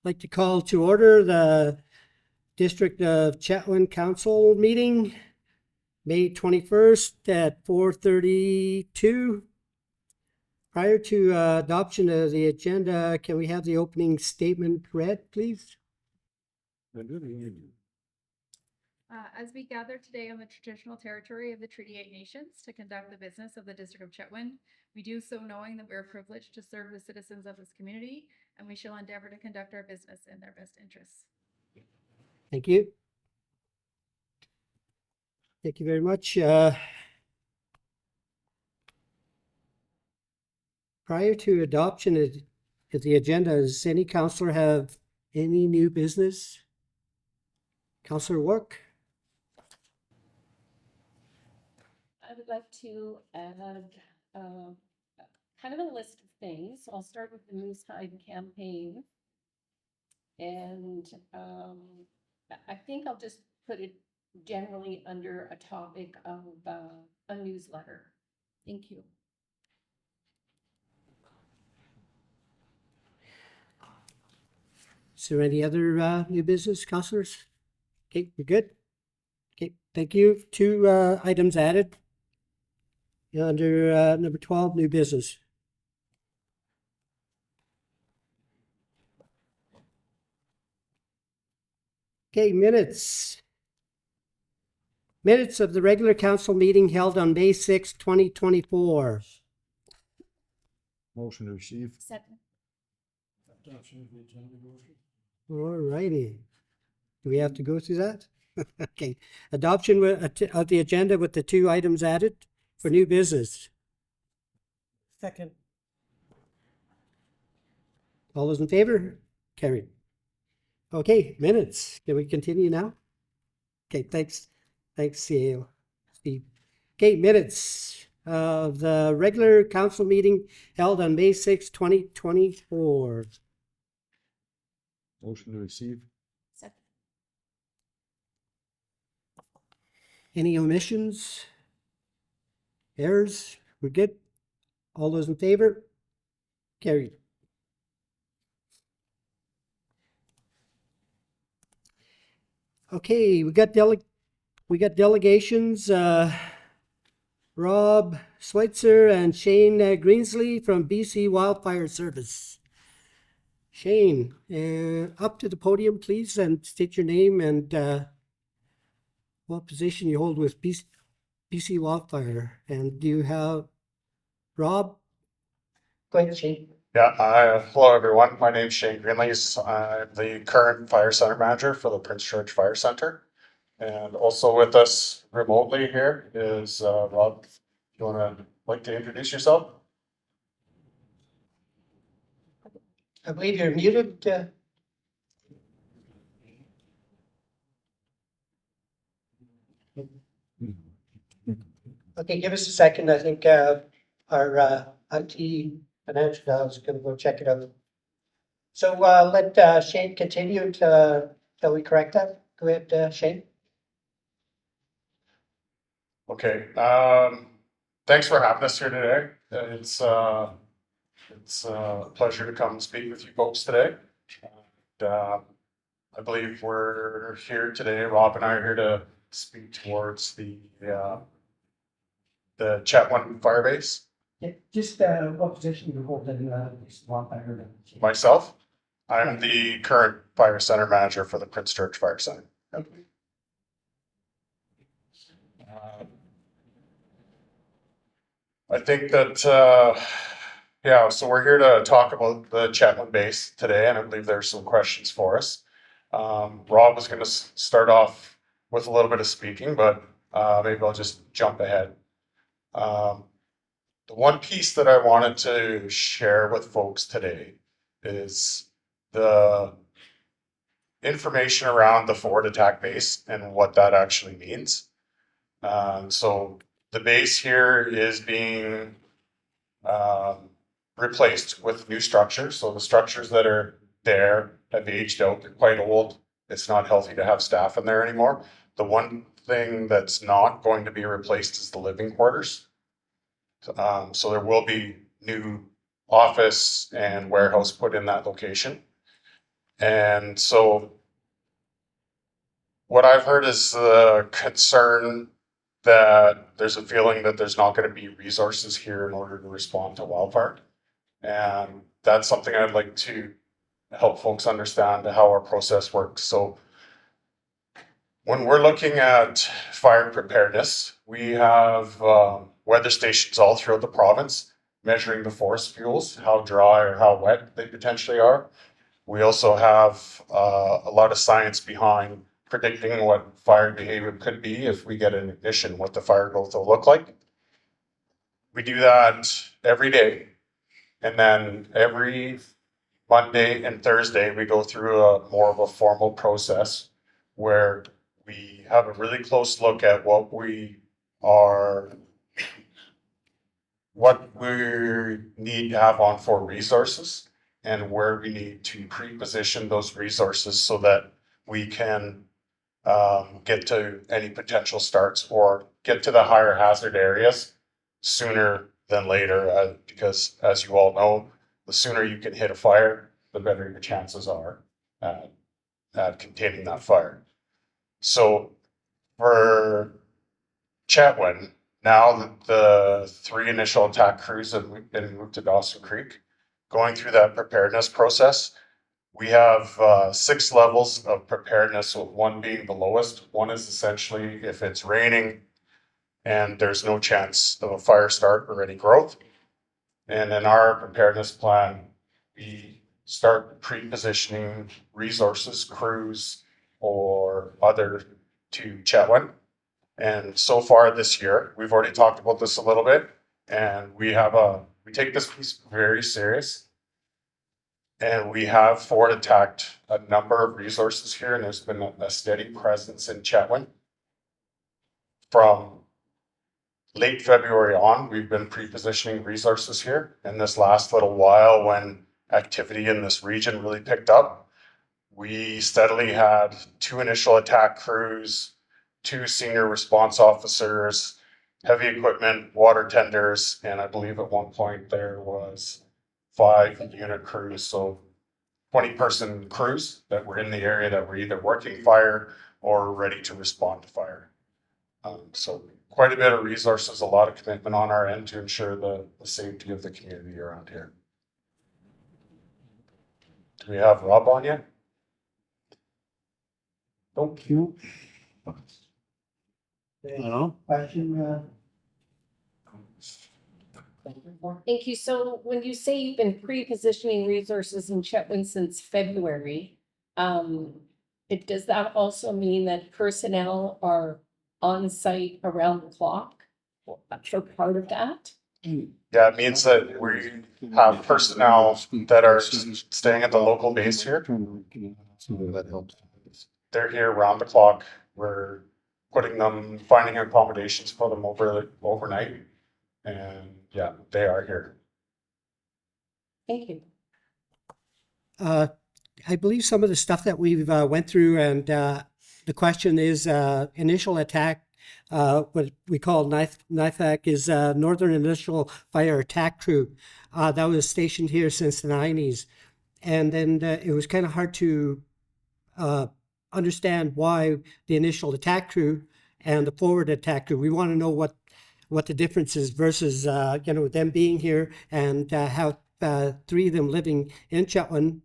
like to call to order the District of Chetwynd Council meeting, May 21st at 4:32. Prior to adoption of the agenda, can we have the opening statement read, please? As we gather today on the traditional territory of the Treaty 8 Nations to conduct the business of the District of Chetwynd, we do so knowing that we are privileged to serve the citizens of this community, and we shall endeavor to conduct our business in their best interests. Thank you. Thank you very much. Prior to adoption of the agenda, does any councillor have any new business? Councillor Wark? I would like to add kind of a list of things. I'll start with the Moose Hide campaign. And I think I'll just put it generally under a topic of a newsletter. Thank you. Is there any other new business, councillors? Okay, we're good. Okay, thank you. Two items added under number 12, new business. Okay, minutes. Minutes of the regular council meeting held on May 6, 2024. Motion to receive. Second. All righty. Do we have to go through that? Okay. Adoption of the agenda with the two items added for new business. Second. All those in favor? Carried. Okay, minutes. Can we continue now? Okay, thanks. Thanks, Steve. Okay, minutes of the regular council meeting held on May 6, 2024. Motion to receive. Second. Any omissions? Errors? We're good? All those in favor? Carried. Okay, we got delegations. Rob Schweitzer and Shane Greenlees from BC Wildfire Service. Shane, up to the podium, please, and state your name and what position you hold with BC Wildfire. And do you have Rob? Go ahead, Shane. Yeah, hello everyone. My name's Shane Greenlees. I'm the current fire center manager for the Prince George Fire Center. And also with us remotely here is Rob. You like to introduce yourself? I believe you're muted. Okay, give us a second. I think our IT financial guy is going to go check it out. So let Shane continue until we correct that. Go ahead, Shane. Okay. Thanks for having us here today. It's a pleasure to come and speak with you folks today. And, I believe we're here today. Rob and I are here to speak towards the Chetwynd Fire Base. Yeah, just what position you hold in this wildfire? Myself, I'm the current fire center manager for the Prince George Fire Center. I think that, so we're here to talk about the Chetwynd base today, and I believe there's some questions for us. Rob was going to start off with a little bit of speaking, but maybe I'll just jump ahead. The one piece that I wanted to share with folks today is the information around the forward attack base and what that actually means. So the base here is being replaced with new structures. So the structures that are there have aged out. They're quite old. It's not healthy to have staff in there anymore. The one thing that's not going to be replaced is the living quarters. So there will be new office and warehouse put in that location. And so what I've heard is the concern that there's a feeling that there's not going to be resources here in order to respond to wildfire. And that's something I'd like to help folks understand how our process works. So when we're looking at fire preparedness, we have weather stations all throughout the province measuring the forest fuels, how dry or how wet they potentially are. We also have a lot of science behind predicting what fire behavior could be if we get an ignition, what the fire growth will look like. We do that every day. And then every Monday and Thursday, we go through a more of a formal process where we have a really close look at what we need to have on for resources and where we need to pre-position those resources so that we can get to any potential starts or get to the higher hazard areas sooner than later, because as you all know, the sooner you can hit a fire, the better your chances are at containing that fire. So for Chetwynd, now that the 3 initial attack crews have been moved to Dawson Creek, going through that preparedness process, we have 6 levels of preparedness, with 1 being the lowest. 1 is essentially if it's raining and there's no chance of a fire start or any growth. And in our preparedness plan, we start pre-positioning resources, crews, or other to Chetwynd. And so far this year, we've already talked about this a little bit, and we take this piece very serious. And we have forward attacked a number of resources here, and there's been a steady presence in Chetwynd. From late February on, we've been pre-positioning resources here. And this last little while, when activity in this region really picked up, we steadily had 2 initial attack crews, 2 senior response officers, heavy equipment, water tenders, and I believe at one point there was 5 unit crews, so 20-person crews that were in the area that were either working fire or ready to respond to fire. So quite a bit of resources, a lot of commitment on our end to ensure the safety of the community around here. Do we have Rob on yet? Thank you. Hello? Question, Thank you. So when you say you've been pre-positioning resources in Chetwynd since February, does that also mean that personnel are on site around the clock for part of that? Yeah, it means that we have personnel that are staying at the local base here. That helps. They're here round the clock. We're finding accommodations for them overnight. And yeah, they are here. Thank you. I believe some of the stuff that we've went through, and the question is initial attack, what we call NIFAC, is Northern Initial Fire Attack Crew. That was stationed here since the 90s. And then it was kind of hard to understand why the initial attack crew and the forward attack crew. We want to know what the difference is versus them being here and have 3 of them living in Chetwynd,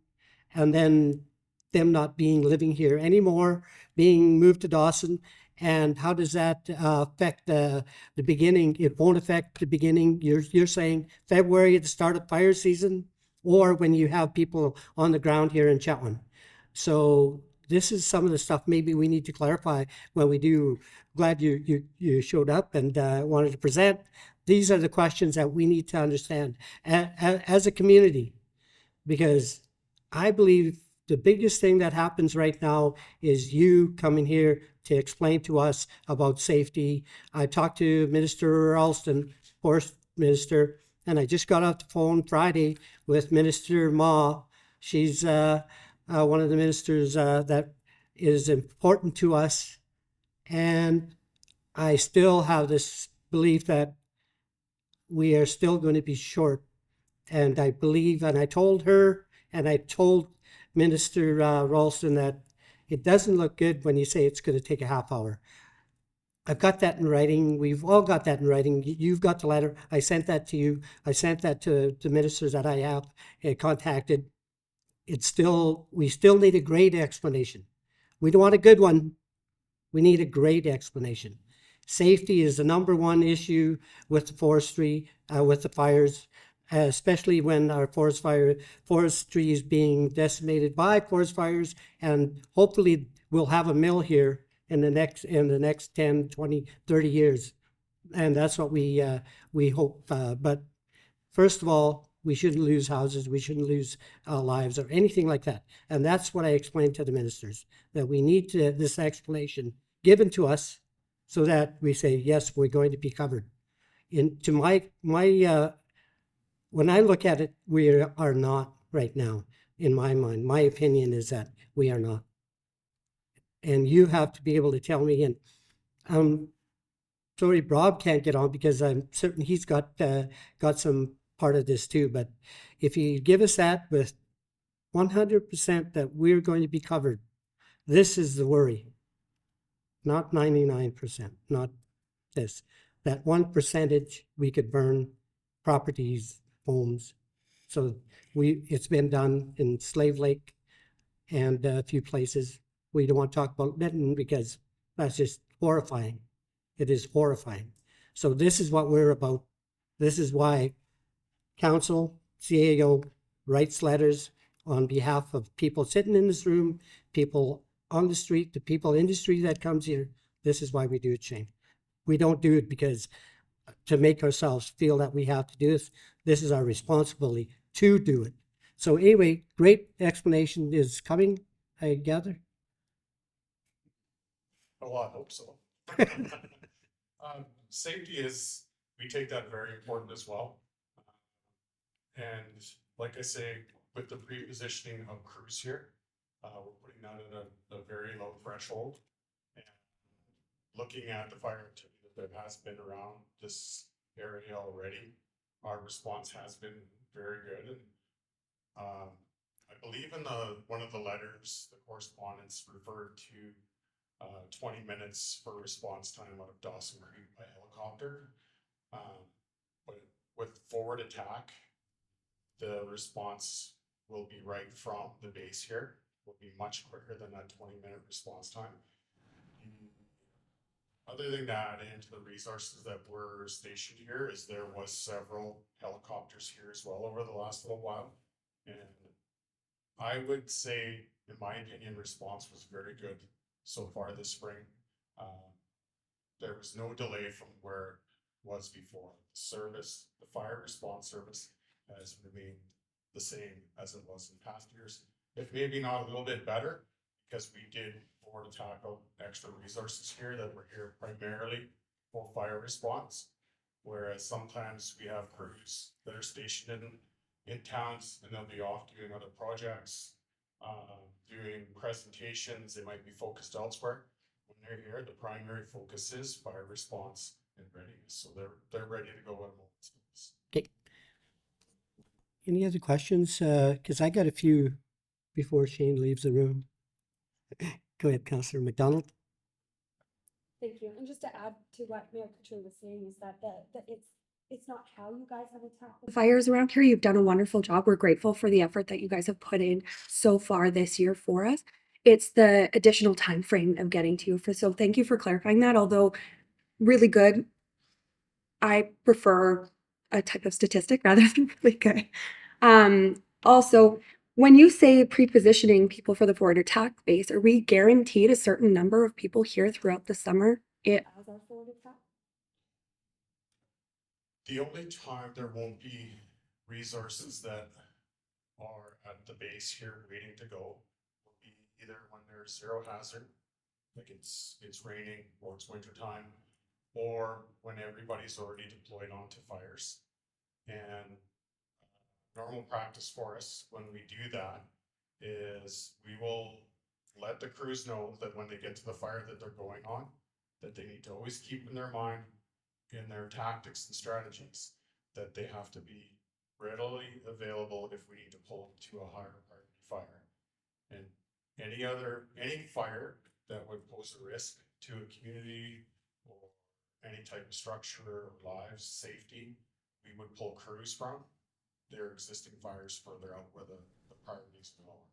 and then them not living here anymore, being moved to Dawson. And how does that affect the beginning? It won't affect the beginning. You're saying February at the start of fire season, or when you have people on the ground here in Chetwynd. So this is some of the stuff maybe we need to clarify when we do. Glad you showed up and wanted to present. These are the questions that we need to understand as a community, because I believe the biggest thing that happens right now is you coming here to explain to us about safety. I talked to Minister Alston, Forest Minister, and I just got off the phone Friday with Minister Ma. She's one of the ministers that is important to us. And I still have this belief that we are still going to be short. And I believe, and I told her, and I told Minister Ralston that it doesn't look good when you say it's going to take a half hour. I've got that in writing. We've all got that in writing. You've got the letter. I sent that to you. I sent that to ministers that I have contacted. We still need a great explanation. We don't want a good one. We need a great explanation. Safety is the number one issue with the forestry, with the fires, especially when our forestry is being decimated by forest fires, and hopefully we'll have a mill here in the next 10, 20, 30 years. And that's what we hope. But first of all, we shouldn't lose houses. We shouldn't lose lives or anything like that. And that's what I explained to the ministers, that we need this explanation given to us so that we say, yes, we're going to be covered. When I look at it, we are not right now, in my mind. My opinion is that we are not. And you have to be able to tell me, and sorry, Rob can't get on because I'm certain he's got some part of this too. But if you give us that with 100% that we're going to be covered, this is the worry, not 99%, not this. That 1% we could burn properties, homes. So it's been done in Slave Lake and a few places. We don't want to talk about Benton because that's just horrifying. It is horrifying. So this is what we're about. This is why council, CAO writes letters on behalf of people sitting in this room, people on the street, the people in the street that comes here. This is why we do it, Shane. We don't do it because to make ourselves feel that we have to do this. This is our responsibility to do it. So anyway, great explanation is coming, I gather. Oh, I hope so. Safety is, we take that very important as well. And like I say, with the pre-positioning of crews here, we're putting that at a very low threshold. And looking at the fire activity that has been around this area already, our response has been very good. And I believe in one of the letters, the correspondence referred to 20 minutes for response time out of Dawson Creek by helicopter. But with forward attack, the response will be right from the base here, will be much quicker than that 20-minute response time. Other thing to add into the resources that were stationed here is there was several helicopters here as well over the last little while. And I would say, in my opinion, response was very good so far this spring. There was no delay from where it was before. The fire response service has remained the same as it was in past years. If maybe not a little bit better, because we did forward attack out extra resources here that were here primarily for fire response. Whereas sometimes we have crews that are stationed in towns and they'll be off doing other projects, doing presentations. They might be focused elsewhere. When they're here, the primary focus is fire response and readiness. So they're ready to go at a moment's notice. Okay. Any other questions? Because I got a few before Shane leaves the room. Go ahead, Councillor McDonald. Thank you. And just to add to what Mayor Couture was saying is that it's not how you guys have attacked the fires around here. You've done a wonderful job. We're grateful for the effort that you guys have put in so far this year for us. It's the additional time frame of getting to you. So thank you for clarifying that. Although really good, I prefer a type of statistic rather than really good. Also, when you say pre-positioning people for the forward attack base, are we guaranteed a certain number of people here throughout the summer as our forward attack? The only time there won't be resources that are at the base here waiting to go will be either when there's zero hazard, like it's raining or it's winter time, or when everybody's already deployed onto fires. And normal practice for us when we do that is we will let the crews know that when they get to the fire that they're going on, that they need to always keep in their mind in their tactics and strategies that they have to be readily available if we need to pull them to a higher priority fire. And any fire that would pose a risk to a community or any type of structure or lives, safety, we would pull crews from. There are existing fires further out where the priorities are lower.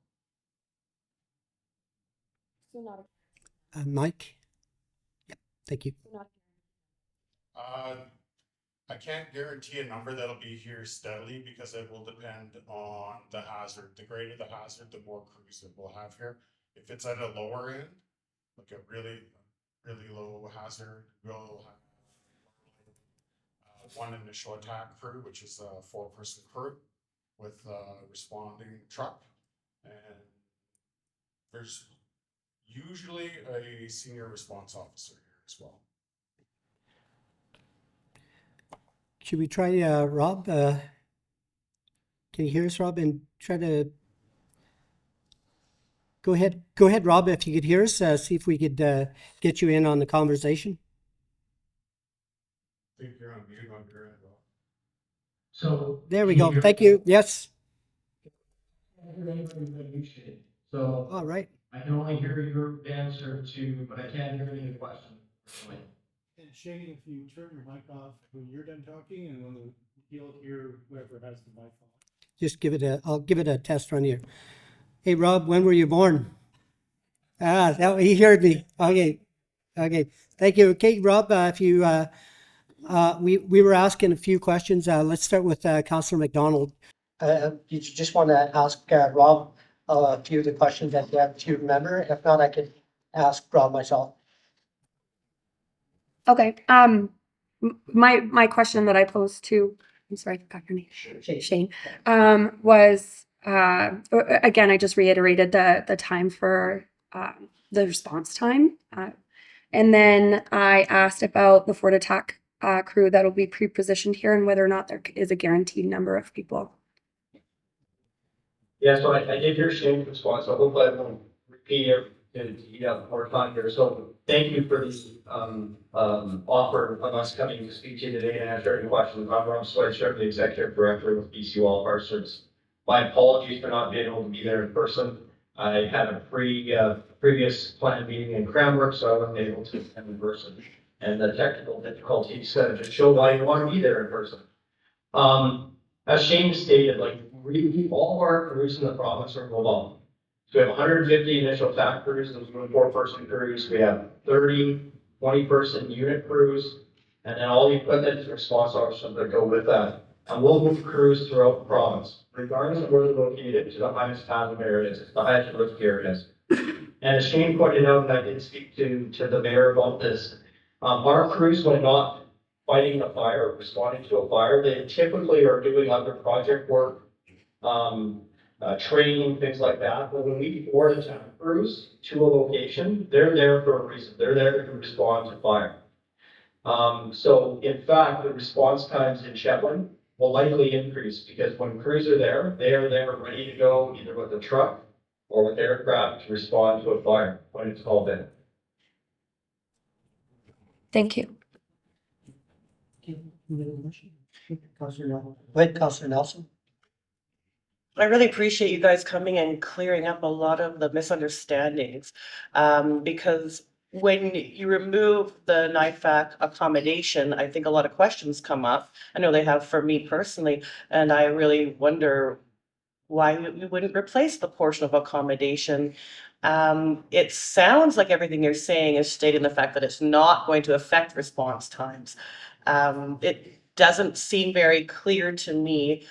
So not, Mike? Yep, thank you. not. I can't guarantee a number that'll be here steadily because it will depend on the hazard. The greater the hazard, the more crews that we'll have here. If it's at a lower end, like a really low hazard, we'll have one initial attack crew, which is a 4-person crew with a responding truck. And there's usually a senior response officer here as well. Should we try, Rob? Can you hear us, Rob? And try to go ahead, Rob. If you could hear us, see if we could get you in on the conversation. I think you're on mute on your end, Rob. So. There we go. Thank you. Yes. So All right. I can only hear your answer to, but I can't hear any question. And Shane, if you turn your mic off when you're done talking, and when you'll hear whoever has the mic on. Just I'll give it a test run here. Hey, Rob, when were you born? He heard me. Okay. Thank you. Okay, Rob, if you, we were asking a few questions. Let's start with Councillor McDonald. You just want to ask Rob a few of the questions that you have to remember. If not, I could ask Rob myself. Okay, my question that I posed to, I'm sorry, I forgot your name. Shane, was, again, I just reiterated the time for, the response time. And then I asked about the Fort attack, crew that'll be pre-positioned here and whether or not there is a guaranteed number of people. Yeah, so I did hear Shane's response, so hopefully I won't repeat it, more time here. So thank you for this, offer of us coming to speak to you today and answer any questions. I'm Schweitzer, the Executive Director with BC Wildfire Service. My apologies for not being able to be there in person. I had a previous planned meeting in Cranbrook, so I wasn't able to attend in person. And the technical difficulties just show why you want to be there in person. As Shane stated, all of our crews in the province are mobile. So we have 150 initial attack crews, those are 4-person crews. We have 30 20-person unit crews, and then all the equipment and response officers that go with that. And we'll move crews throughout the province, regardless of where they're located, to the highest hazard areas, the highest risk areas. And as Shane pointed out, and I did speak to the mayor about this, our crews, when not fighting a fire or responding to a fire, they typically are doing other project work, training, things like that. But when we board attack crews to a location, they're there for a reason. They're there to respond to fire. So in fact, the response times in Chetwynd will likely increase because when crews are there, they are there ready to go either with a truck or with aircraft to respond to a fire when it's called in. Thank you. Councillor Nelson. I really appreciate you guys coming and clearing up a lot of the misunderstandings. Because when you remove the NIFAC accommodation, I think a lot of questions come up. I know they have for me personally, and I really wonder why we wouldn't replace the portion of accommodation. It sounds like everything you're saying is stating the fact that it's not going to affect response times. It doesn't seem very clear to me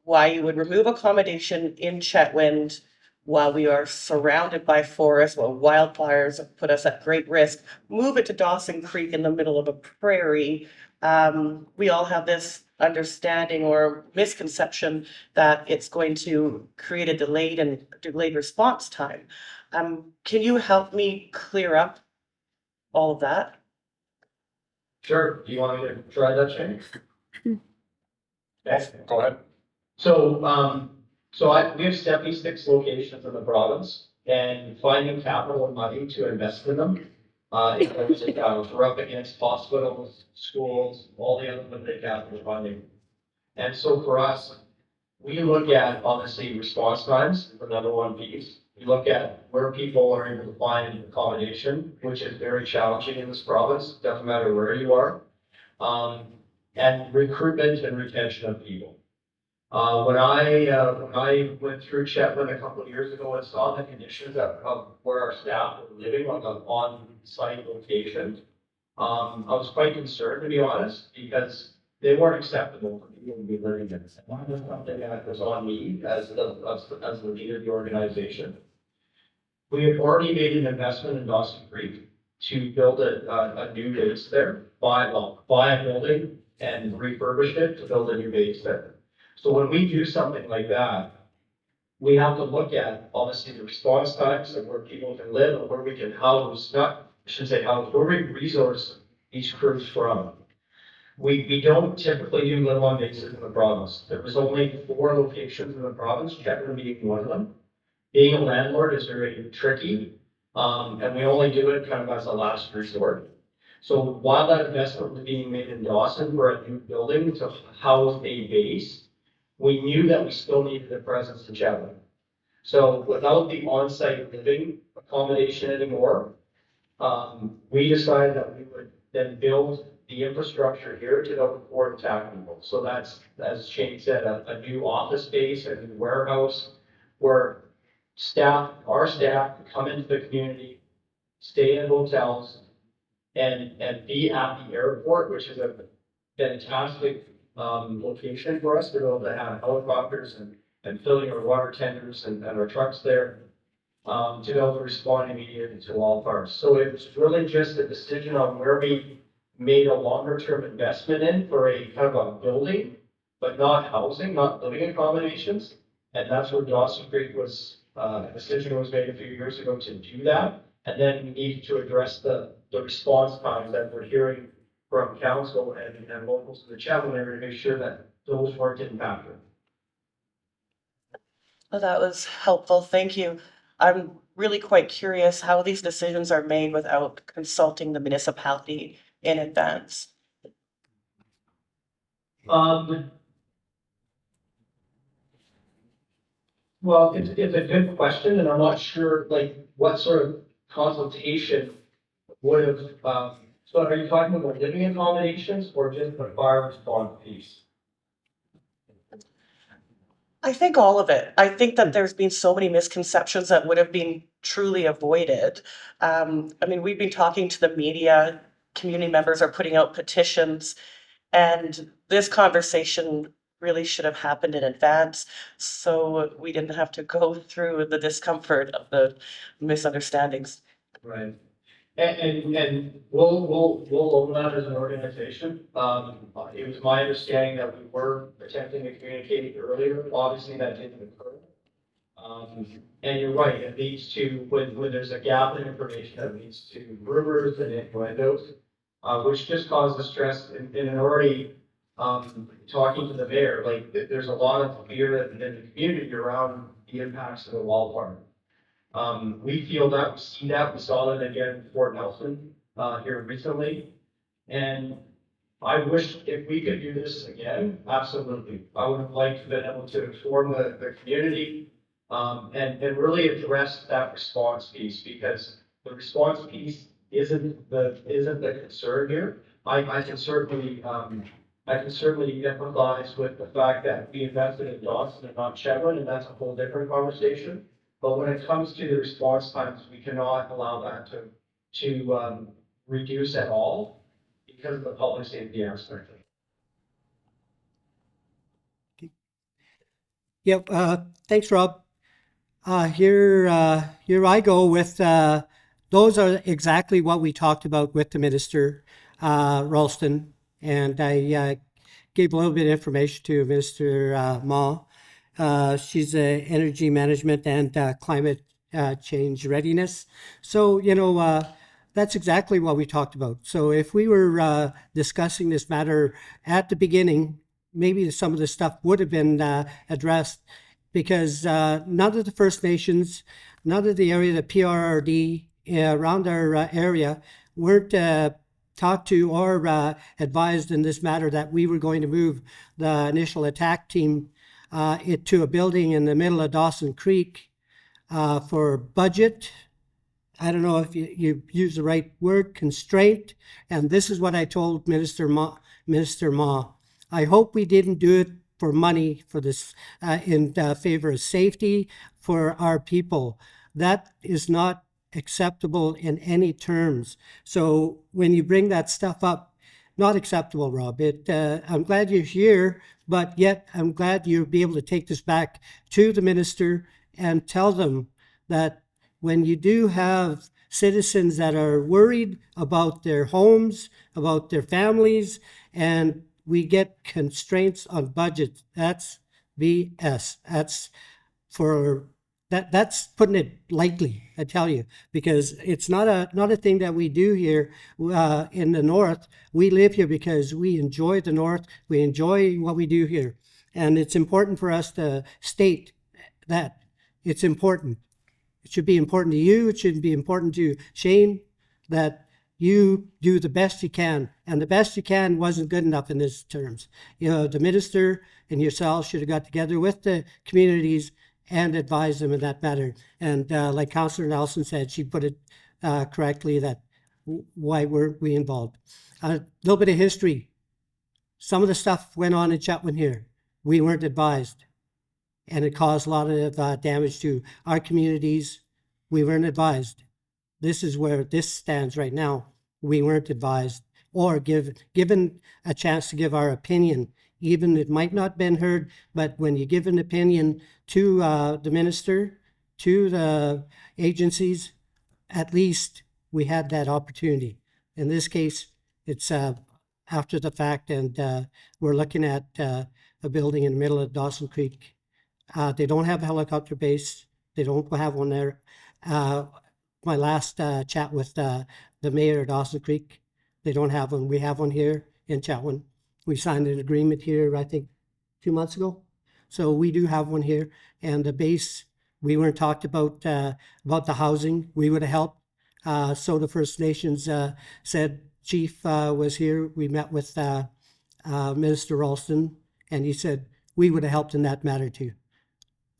why you would remove accommodation in Chetwynd while we are surrounded by forests, while wildfires have put us at great risk, move it to Dawson Creek in the middle of a prairie. We all have this understanding or misconception that it's going to create a delayed response time. Can you help me clear up all of that? Sure. Do you want me to try that, Shane? Yes, go ahead. So, we have 76 locations in the province, and finding capital and money to invest in them, we're up against hospitals, schools, all the other limited capital funding. And so for us, we look at obviously response times, the number one piece, You look at where people are able to find accommodation, which is very challenging in this province, doesn't matter where you are. And recruitment and retention of people. When I went through Chetwynd a couple of years ago and saw the conditions of where our staff were living on the on-site location, I was quite concerned, to be honest, because they weren't acceptable for people to be living in. And that was something that was on me as the leader of the organization. We had already made an investment in Dawson Creek to build a new base there, buy a building and refurbish it to build a new base there. So when we do something like that, we have to look at obviously the response times and where people can live and where we can house, I shouldn't say house, where we resource these crews from. We don't typically do live-on bases in the province. There was only 4 locations in the province, Chetwynd being one of them. Being a landlord is very tricky, and we only do it kind of as a last resort. So while that investment was being made in Dawson for a new building to house a base, we knew that we still needed a presence in Chetwynd. So without the on-site living accommodation anymore, we decided that we would then build the infrastructure here to afford attack people. So that's, as Shane said, a new office space, a new warehouse, where our staff can come into the community, stay in hotels, and be at the airport, which is a fantastic location for us to be able to have helicopters and filling our water tenders and our trucks there to be able to respond immediately to wildfires. So it was really just a decision on where we made a longer term investment in for a kind of a building, but not housing, not living accommodations. And that's where Dawson Creek was, a decision was made a few years ago to do that. And then we needed to address the response times that we're hearing from council and locals in the Chetwynd area to make sure that those weren't impacted. Well, that was helpful. Thank you. I'm really quite curious how these decisions are made without consulting the municipality in advance. Well, it's a good question, and I'm not sure like what sort of consultation would have, so are you talking about living accommodations or just the fire response piece? I think all of it. I think that there's been so many misconceptions that would have been truly avoided. I mean, we've been talking to the media, community members are putting out petitions, and this conversation really should have happened in advance, so we didn't have to go through the discomfort of the misunderstandings. Right. And we'll own that as an organization. It was my understanding that we were attempting to communicate earlier. Obviously, that didn't occur. And you're right, it leads to, when there's a gap in information, that leads to rumors and innuendos, which just causes stress in an already, talking to the mayor, like, there's a lot of fear in the community around the impacts of the wildfire. We feel that, we've seen that, we saw that again in Fort Nelson, here recently. And I wish if we could do this again, absolutely. I would have liked to been able to inform the community, and really address that response piece, because the response piece isn't the concern here. I can certainly empathize with the fact that we invested in Dawson and not Chetwynd, and that's a whole different conversation. But when it comes to the response times, we cannot allow that to reduce at all because of the public safety aspect. Yep, thanks, Rob. Here I go with, those are exactly what we talked about with the Minister, Ralston, and I gave a little bit of information to Minister Ma. She's energy management and climate change readiness. So, that's exactly what we talked about. So if we were discussing this matter at the beginning, maybe some of the stuff would have been addressed, because none of the First Nations, none of the area, the PRRD around our area weren't talked to or advised in this matter that we were going to move the initial attack team to a building in the middle of Dawson Creek for budget. I don't know if you use the right word, constraint. And this is what I told Minister Ma. I hope we didn't do it for money, for this, in favor of safety for our people. That is not acceptable in any terms. So when you bring that stuff up, not acceptable, Rob. I'm glad you're here, but yet I'm glad you'll be able to take this back to the minister and tell them that when you do have citizens that are worried about their homes, about their families, and we get constraints on budget, that's BS. That's putting it lightly, I tell you, because it's not a thing that we do here in the north. We live here because we enjoy the north. We enjoy what we do here, and it's important for us to state that it's important. It should be important to you. It should be important to Shane that you do the best you can, and the best you can wasn't good enough in this terms. You know, the minister and yourself should have got together with the communities and advise them in that matter. And like Councillor Nelson said, she put it correctly, that why weren't we involved? A little bit of history. Some of the stuff went on in Chetwynd here. We weren't advised, and it caused a lot of damage to our communities. We weren't advised. This is where this stands right now. We weren't advised or given a chance to give our opinion. Even it might not have been heard, but when you give an opinion to the minister, to the agencies, at least we had that opportunity. In this case, it's after the fact, and we're looking at a building in the middle of Dawson Creek. They don't have a helicopter base. They don't have one there. My last chat with the mayor of Dawson Creek, they don't have one. We have one here in Chetwynd. We signed an agreement here, I think, 2 months ago. So we do have one here. And the base, we weren't talked about the housing. We would have helped. So the First Nations said, Chief was here. We met with Minister Ralston, and he said, we would have helped in that matter too.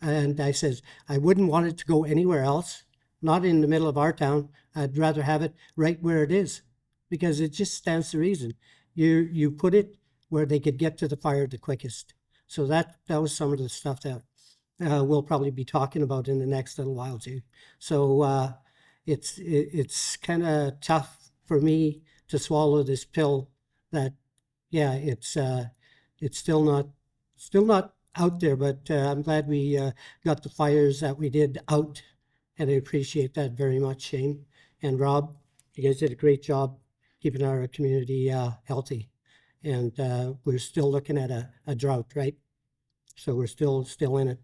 And I says, I wouldn't want it to go anywhere else, not in the middle of our town. I'd rather have it right where it is, because it just stands to reason. You put it where they could get to the fire the quickest. So that was some of the stuff that we'll probably be talking about in the next little while too. So it's kind of tough for me to swallow this pill that, yeah, it's still not out there, but I'm glad we got the fires that we did out, and I appreciate that very much, Shane and Rob. You guys did a great job keeping our community healthy. And we're still looking at a drought, right? So we're still in it.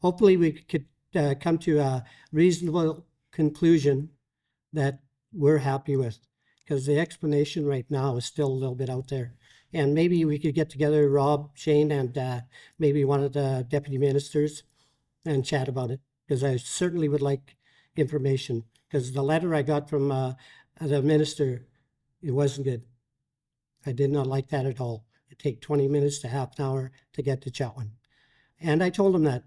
Hopefully we could come to a reasonable conclusion that we're happy with, because the explanation right now is still a little bit out there. And maybe we could get together, Rob, Shane, and maybe one of the deputy ministers and chat about it, because I certainly would like information, because the letter I got from the minister, it wasn't good. I did not like that at all. It take 20 minutes to half an hour to get to Chetwynd. And I told him that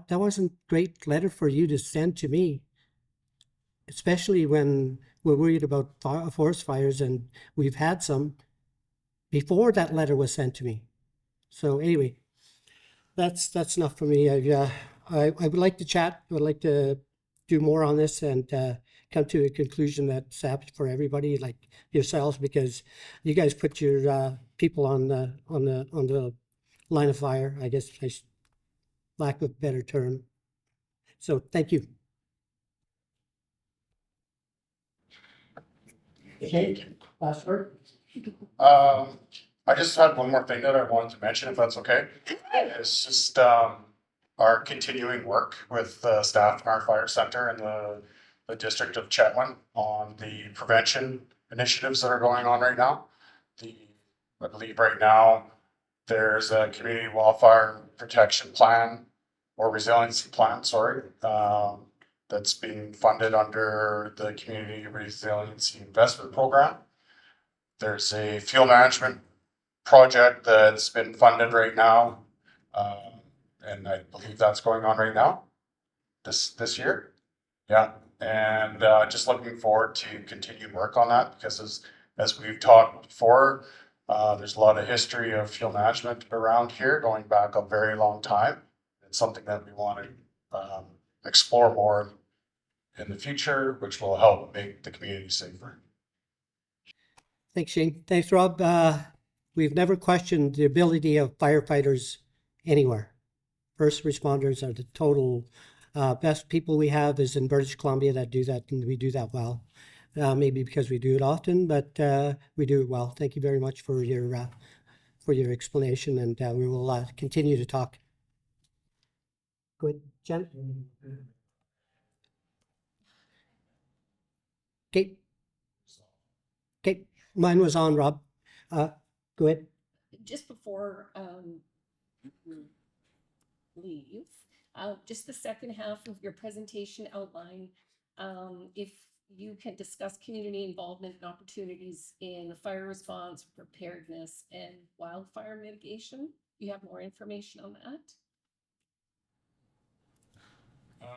wasn't a great letter for you to send to me, especially when we're worried about forest fires, and we've had some before that letter was sent to me. So anyway, that's enough for me. I would like to chat. I would like to do more on this and come to a conclusion that's happy for everybody, like yourselves, because you guys put your people on the line of fire, I guess, lack of a better term. So thank you. Okay, last word. I just had one more thing that I wanted to mention, if that's okay. It's just our continuing work with the staff in our fire center and the district of Chetwynd on the prevention initiatives that are going on right now. I believe right now there's a community wildfire protection plan, or resiliency plan, sorry, that's being funded under the Community Resiliency Investment Program. There's a fuel management project that's been funded right now, and I believe that's going on right now, this year. Yeah, and just looking forward to continued work on that because as we've talked before, there's a lot of history of fuel management around here going back a very long time. It's something that we want to explore more in the future, which will help make the community safer. Thanks, Shane. Thanks, Rob. We've never questioned the ability of firefighters anywhere. First responders are the total best people we have is in British Columbia that do that, and we do that well. Maybe because we do it often, but we do it well. Thank you very much for your explanation, and we will continue to talk. Go ahead, Jen. Okay. Okay, mine was on, Rob. Go ahead. Just before leave, just the second half of your presentation outline, if you can discuss community involvement and opportunities in fire response, preparedness, and wildfire mitigation. You have more information on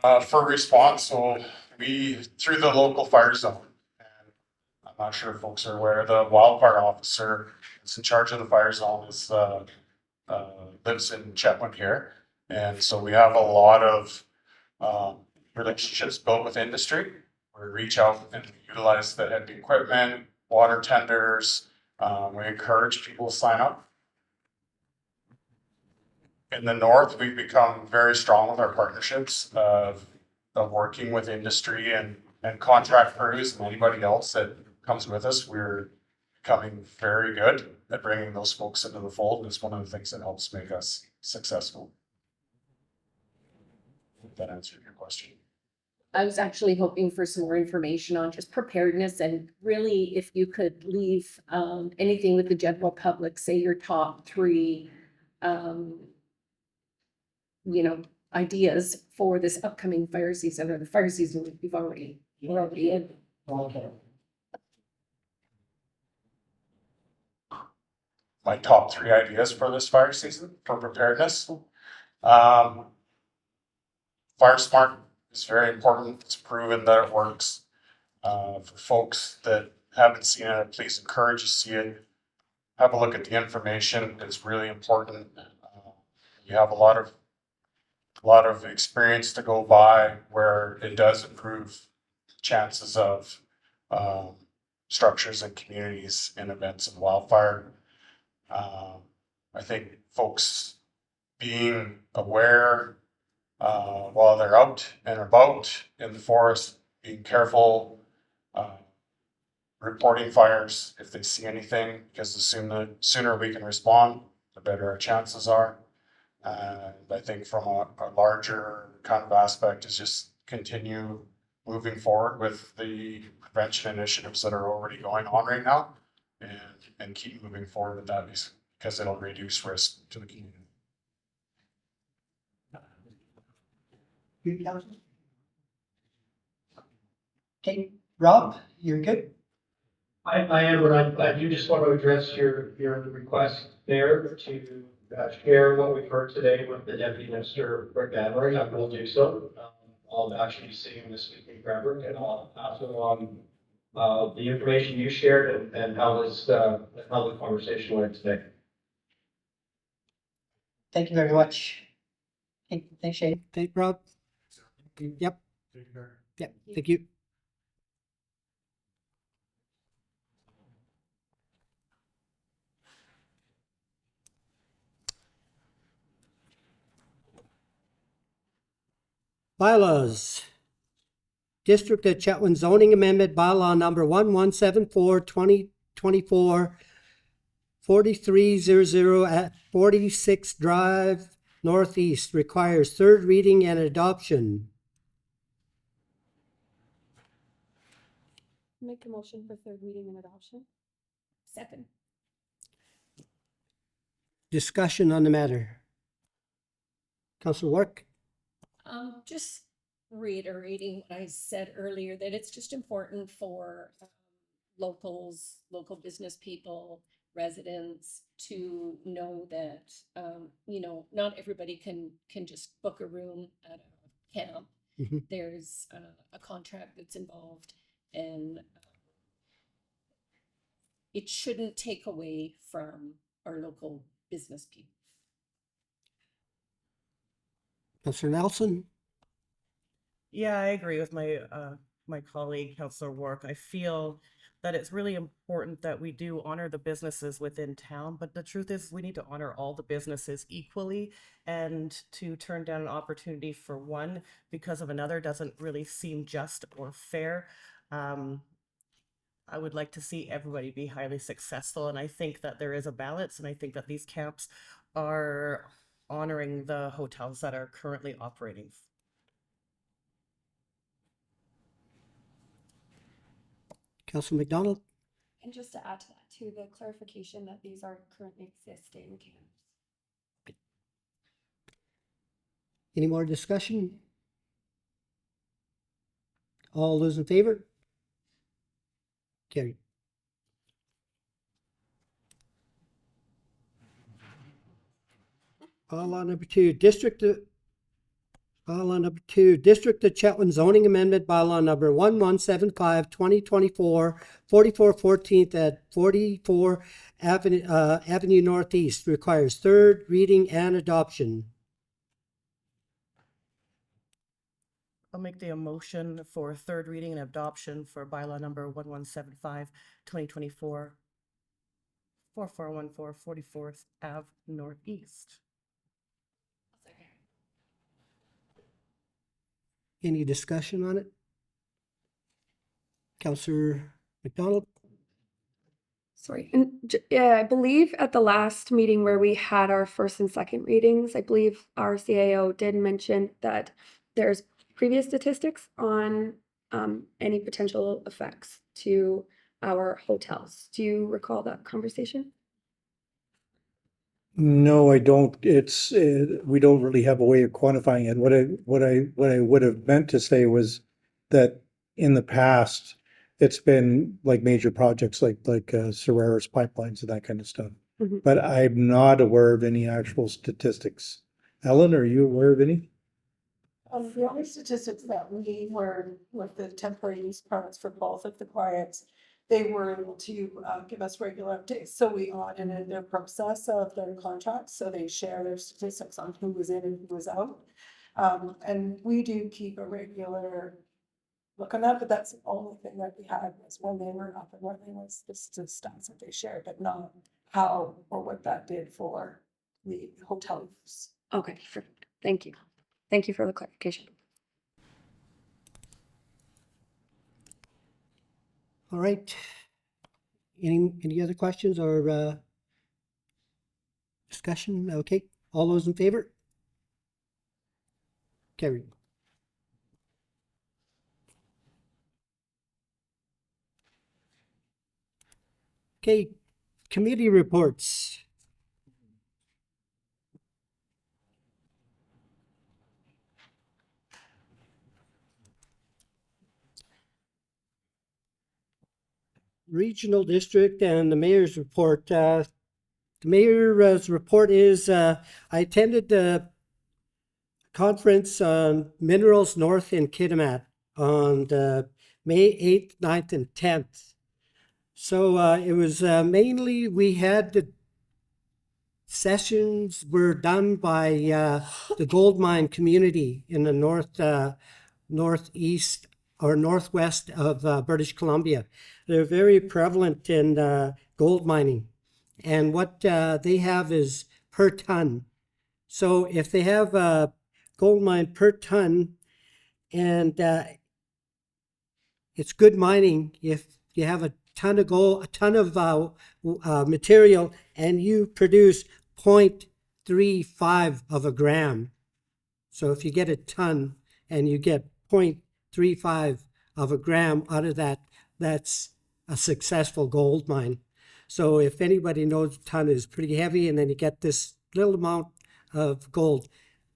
that? For response, so we, through the local fire zone, and I'm not sure if folks are aware, the wildfire officer that's in charge of the fire zone is lives in Chetwynd here. And so we have a lot of relationships built with industry. We reach out and utilize the heavy equipment, water tenders. We encourage people to sign up. In the north, we've become very strong with our partnerships of working with industry and contract crews and anybody else that comes with us. We're becoming very good at bringing those folks into the fold. And it's one of the things that helps make us successful. Hope that answered your question. I was actually hoping for some more information on just preparedness and really if you could leave anything with the general public, say your top three ideas for this upcoming fire season or the fire season we're already in. My top 3 ideas for this fire season for preparedness. Fire smart is very important. It's proven that it works. For folks that haven't seen it, please encourage you to see it. Have a look at the information. It's really important. You have a lot of experience to go by where it does improve chances of structures and communities in events of wildfire. I think folks being aware while they're out and about in the forest, being careful, reporting fires if they see anything, because the sooner we can respond, the better our chances are. And I think from a larger kind of aspect is just continue moving forward with the prevention initiatives that are already going on right now and keep moving forward with that because it'll reduce risk to the community. Okay, Rob, you're good. I am, but I do just want to address your request there to share what we've heard today with the Deputy Minister, Rick Adler. I will do so. I'll actually be seeing this week in Cranbrook, and I'll pass it on the information you shared and how the conversation went today. Thank you very much. Thanks, Shane. Thank Rob. Yep. Take care. Yep. Thank you. Bylaws. District of Chetwynd zoning amendment bylaw number 1174 2024 4300 at 46 Drive Northeast requires third reading and adoption. Make a motion for third reading and adoption. Second. Discussion on the matter. Councillor Work. Just reiterating what I said earlier, that it's just important for locals, local business people, residents to know that, not everybody can just book a room at a camp. Mhm. There's a contract that's involved, and it shouldn't take away from our local business people. Councillor Nelson? Yeah, I agree with my colleague, Councillor Wark. I feel that it's really important that we do honor the businesses within town, but the truth is we need to honor all the businesses equally, and to turn down an opportunity for one because of another doesn't really seem just or fair. I would like to see everybody be highly successful, and I think that there is a balance, and I think that these camps are honoring the hotels that are currently operating. Councillor McDonald? And just to add to that too, the clarification that these are currently existing camps. Any more discussion? All those in favor? Carried. Bylaw number two, District of Chetwynd zoning amendment, bylaw number 1175, 2024, 44 14th at 44 Avenue Northeast requires third reading and adoption. I'll make the motion for third reading and adoption for bylaw number 1175, 2024, 4414 44th Ave Northeast. Any discussion on it? Councillor McDonald? Sorry, and yeah, I believe at the last meeting where we had our first and second readings, I believe our CAO did mention that there's previous statistics on any potential effects to our hotels. Do you recall that conversation? No, I don't. It's, we don't really have a way of quantifying it. What I would have meant to say was that in the past, it's been like major projects like Solaris pipelines and that kind of stuff. Mhm. But I'm not aware of any actual statistics. Ellen, are you aware of any? The only statistics that we were with the temporary use permits for both of the clients, they were able to give us regular updates. So we audited their process of their contracts, so they share their statistics on who was in and who was out. And we do keep a regular look on that, but that's the only thing that we had was when they were up and running was the stats that they shared, but not how or what that did for the hotel use. Okay, perfect. Thank you. Thank you for the clarification. All right. Any other questions or discussion? Okay. All those in favor? Carried. Okay, committee reports. Regional district and the mayor's report. The mayor's report is I attended the conference on Minerals North in Kitimat on May 8th, 9th, and 10th. So it was mainly, we had the sessions were done by the gold mine community in the northeast or northwest of British Columbia. They're very prevalent in gold mining. And what they have is per ton. So if they have a gold mine per ton and it's good mining, if you have a ton of gold, a ton of material, and you produce 0.35 of a gram. So if you get a ton and you get 0.35 of a gram out of that, that's a successful gold mine. So if anybody knows a ton is pretty heavy and then you get this little amount of gold,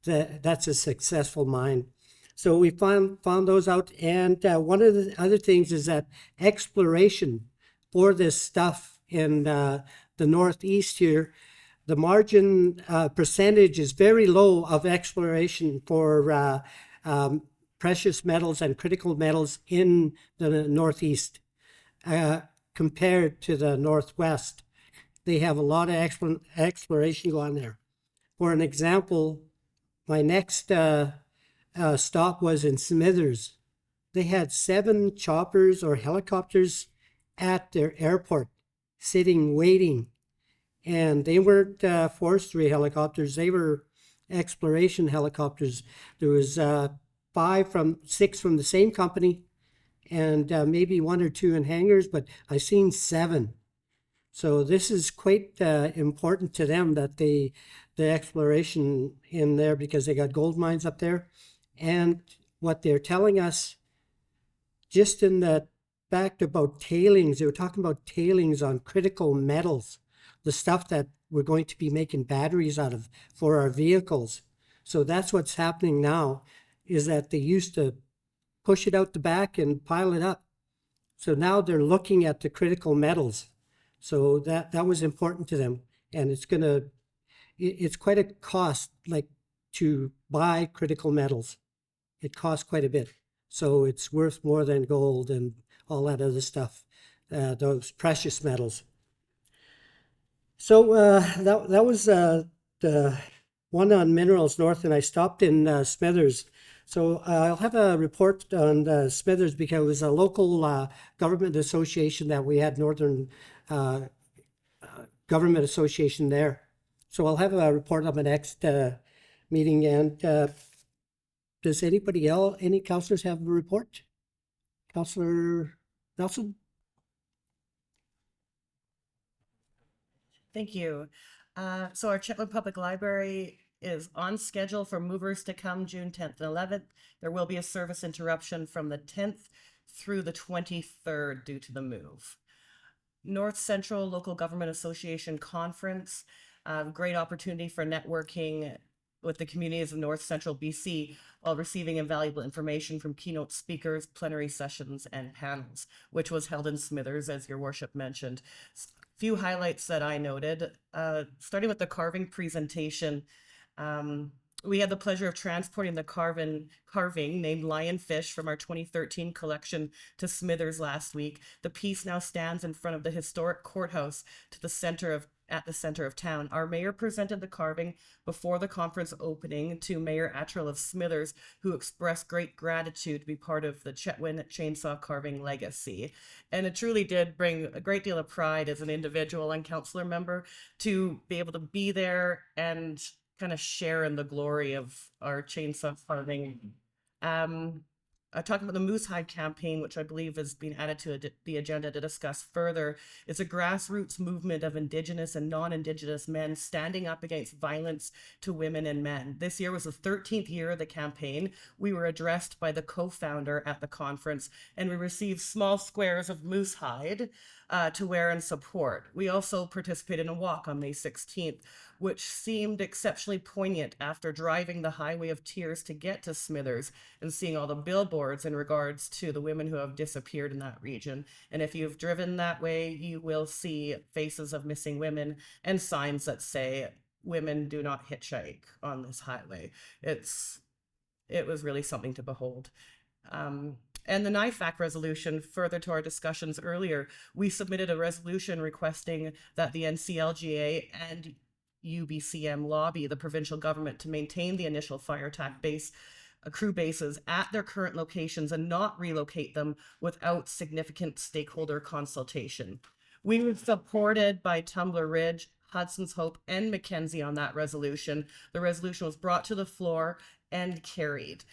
that's a successful mine. So we found those out. And one of the other things is that exploration for this stuff in the Northeast here, the margin percentage is very low of exploration for precious metals and critical metals in the Northeast compared to the Northwest. They have a lot of exploration going there. For an example, my next stop was in Smithers. They had 7 choppers or helicopters at their airport sitting, waiting. And they weren't forestry helicopters, they were exploration helicopters. There was 6 from the same company, and maybe 1 or 2 in hangars, but I seen 7. So this is quite important to them that the exploration in there, because they got gold mines up there. And what they're telling us, just in that fact about tailings, they were talking about tailings on critical metals, the stuff that we're going to be making batteries out of for our vehicles. So that's what's happening now, is that they used to push it out the back and pile it up. So now they're looking at the critical metals. So that was important to them. And it's quite a cost, like, to buy critical metals. It costs quite a bit. So it's worth more than gold and all that other stuff, those precious metals. So that was the one on Minerals North, and I stopped in Smithers. So I'll have a report on Smithers because it was a local government association that we had, Northern Government Association there. So I'll have a report on the next meeting. And does anybody else, any councillors have a report? Councillor Nelson? Thank you. So our Chetwynd Public Library is on schedule for movers to come June 10th and 11th. There will be a service interruption from the 10th through the 23rd due to the move. North Central Local Government Association Conference, great opportunity for networking with the communities of North Central BC while receiving invaluable information from keynote speakers, plenary sessions, and panels, which was held in Smithers, as your worship mentioned. Few highlights that I noted, starting with the carving presentation. We had the pleasure of transporting the carving named Lionfish from our 2013 collection to Smithers last week. The piece now stands in front of the historic courthouse at the center of town. Our mayor presented the carving before the conference opening to Mayor Attrell of Smithers, who expressed great gratitude to be part of the Chetwynd chainsaw carving legacy. And it truly did bring a great deal of pride as an individual and councillor member to be able to be there and kind of share in the glory of our chainsaw carving. Talking about the Moose Hide campaign, which I believe has been added to the agenda to discuss further. It's a grassroots movement of Indigenous and non-Indigenous men standing up against violence to women and men. This year was the 13th year of the campaign. We were addressed by the co-founder at the conference, and we received small squares of moose hide to wear and support. We also participated in a walk on May 16th, which seemed exceptionally poignant after driving the Highway of Tears to get to Smithers and seeing all the billboards in regards to the women who have disappeared in that region. And if you've driven that way, you will see faces of missing women and signs that say, "Women do not hitchhike on this highway." It was really something to behold. And the NIFAC resolution, further to our discussions earlier, we submitted a resolution requesting that the NCLGA and UBCM lobby the provincial government to maintain the initial fire attack crew bases at their current locations and not relocate them without significant stakeholder consultation. We were supported by Tumbler Ridge, Hudson's Hope, and Mackenzie on that resolution. The resolution was brought to the floor and carried.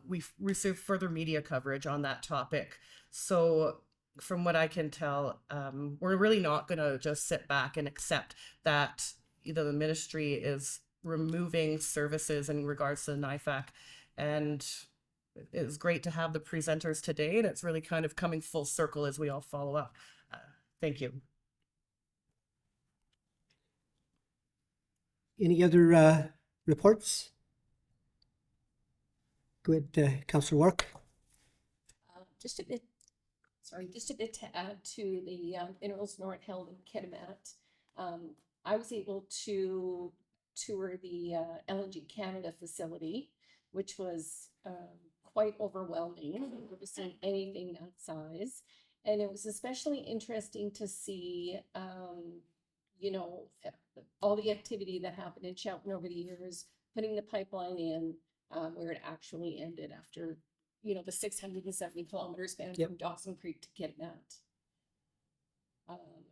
We've received further media coverage on that topic. So from what I can tell, we're really not going to just sit back and accept that either the ministry is removing services in regards to the NIFAC. And it's great to have the presenters today, and it's really kind of coming full circle as we all follow up. Thank you. Any other reports? Go ahead, Councillor Wark. Just a bit to add to the Minerals North held in Kitimat. I was able to tour the LNG Canada facility, which was quite overwhelming. I've never seen anything that size. And it was especially interesting to see, you know, all the activity that happened in Chetwynd over the years, putting the pipeline in, where it actually ended after, you know, the 670 kilometer span Yep. from Dawson Creek to Kidnap.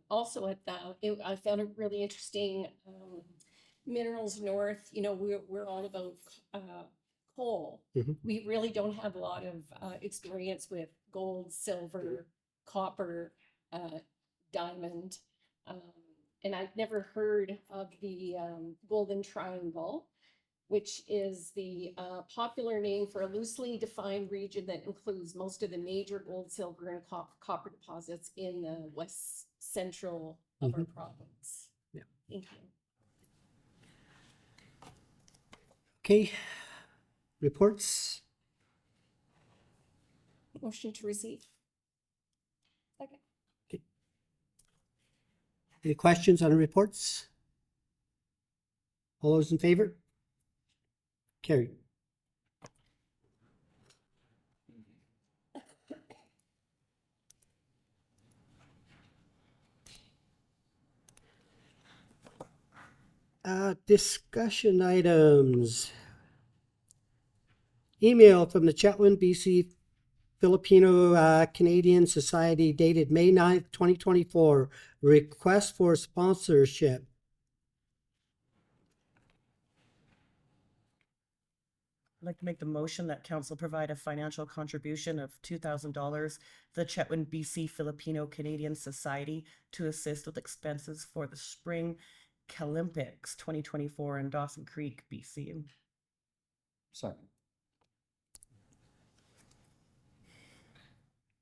Also at that, I found it really interesting, Minerals North, you know, we're all about, coal. Mhm. We really don't have a lot of, experience with gold, silver, copper, diamond. And I've never heard of the, Golden Triangle, which is the, popular name for a loosely defined region that includes most of the major gold, silver, and copper deposits in the west central of our province. Yeah. Thank you. Okay. Reports? Motion to receive. Second. Any questions on the reports? All those in favor? Carried. Discussion items. Email from the Chetwynd, BC Filipino Canadian Society dated May 9th, 2024. Request for sponsorship. I'd like to make the motion that council provide a financial contribution of $2,000 to the Chetwynd BC Filipino Canadian Society to assist with expenses for the Spring Olympics 2024 in Dawson Creek, BC. Second.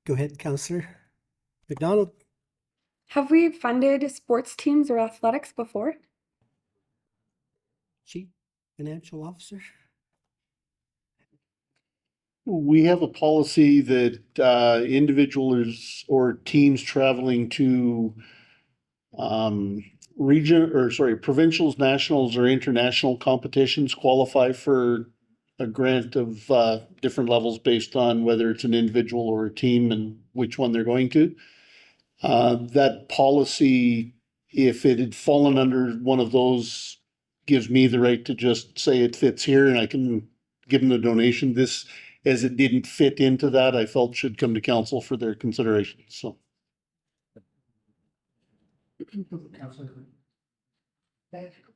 Go ahead, Councillor McDonald. Have we funded sports teams or athletics before? Chief Financial Officer. We have a policy that individuals or teams traveling to provincials, nationals, or international competitions qualify for a grant of different levels based on whether it's an individual or a team and which one they're going to. That policy, if it had fallen under one of those, gives me the right to just say it fits here and I can give them the donation. This, as it didn't fit into that, I felt should come to council for their consideration, so.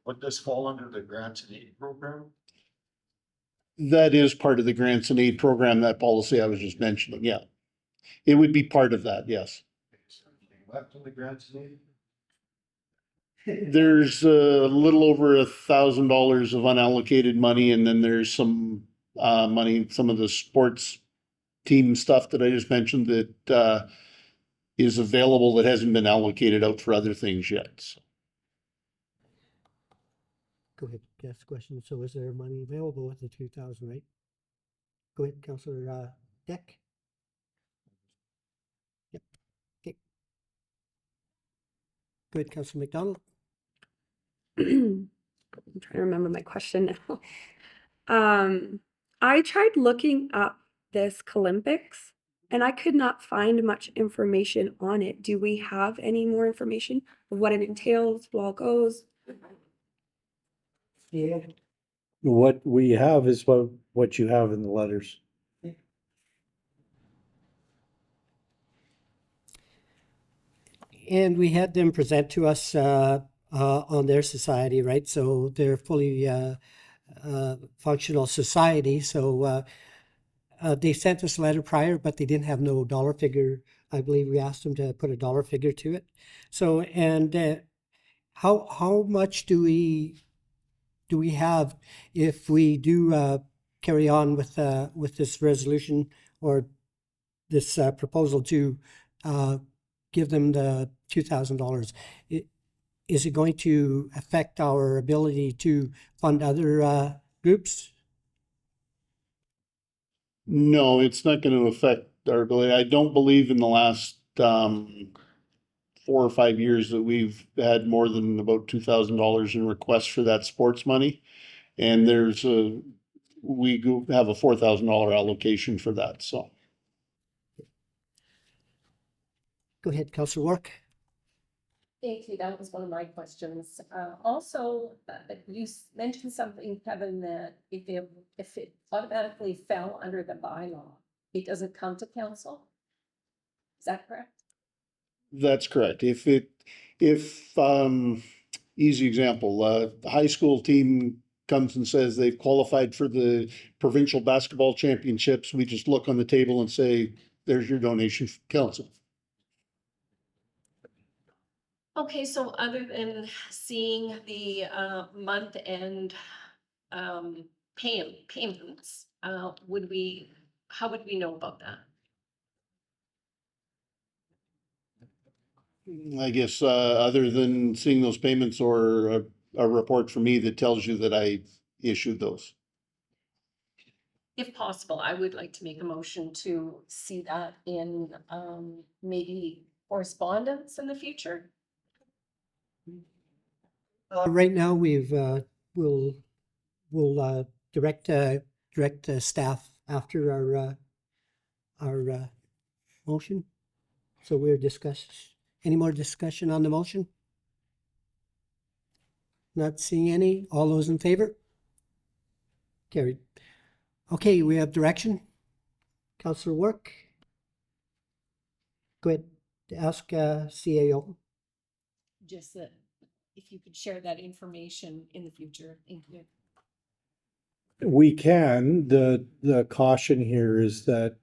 Would this fall under the grants and aid program? That is part of the grants and aid program, that policy I was just mentioning, yeah. It would be part of that, yes. Left in the grants and aid? There's a little over $1,000 of unallocated money, and then there's some money, some of the sports team stuff that I just mentioned that is available that hasn't been allocated out for other things yet. So. Go ahead, ask the question. So is there money available with the 2,000, right? Go ahead, Councillor Deck. Yep. Okay. Go ahead, Councillor McDonald. I'm trying to remember my question now. I tried looking up this Olympics and I could not find much information on it. Do we have any more information of what it entails, what all goes? Yeah. What we have is what you have in the letters. And we had them present to us on their society, right? So they're fully functional society. So they sent us a letter prior, but they didn't have no dollar figure. I believe we asked them to put a dollar figure to it. So, and how much do we have if we do carry on with this resolution or this proposal to give them the $2,000? Is it going to affect our ability to fund other groups? No, it's not going to affect our ability. I don't believe in the last 4 or 5 years that we've had more than about $2,000 in requests for that sports money. And there's we have a $4,000 allocation for that, so. Go ahead, Councillor Work. Thank you. That was one of my questions. Also, you mentioned something, Kevin, that if it automatically fell under the bylaw, it doesn't come to council? Is that correct? That's correct. Easy example, the high school team comes and says they've qualified for the provincial basketball championships, we just look on the table and say, there's your donation from council. Okay, so other than seeing the month end payments, how would we know about that? I guess, other than seeing those payments or a report from me that tells you that I issued those. If possible, I would like to make a motion to see that in maybe correspondence in the future. Right now, we'll direct staff after our motion. So we're any more discussion on the motion? Not seeing any. All those in favor? Carried. Okay, we have direction. Councillor Work. Go ahead. Ask CAO. Just that if you could share that information in the future. Thank you. We can. The caution here is that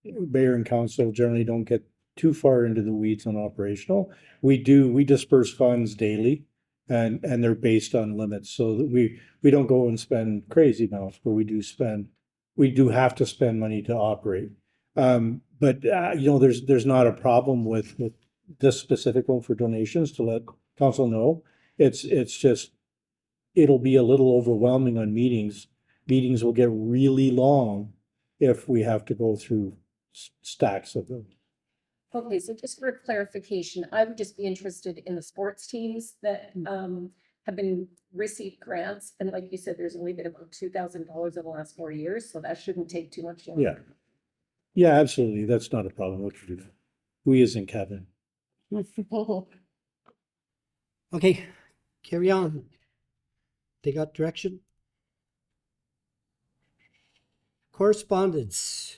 mayor and council generally don't get too far into the weeds on operational. We disperse funds daily and they're based on limits. So that we don't go and spend crazy amounts, but we do have to spend money to operate. But there's not a problem with this specific one for donations, to let council know. It's just, it'll be a little overwhelming on meetings. Meetings will get really long if we have to go through stacks of them. Okay, so just for clarification, I would just be interested in the sports teams that have received grants. And like you said, there's only been about $2,000 in the last 4 years, so that shouldn't take too much longer. Yeah. Yeah, absolutely. That's not a problem. What you do. We as in Kevin. Okay, carry on. They got direction. Correspondence.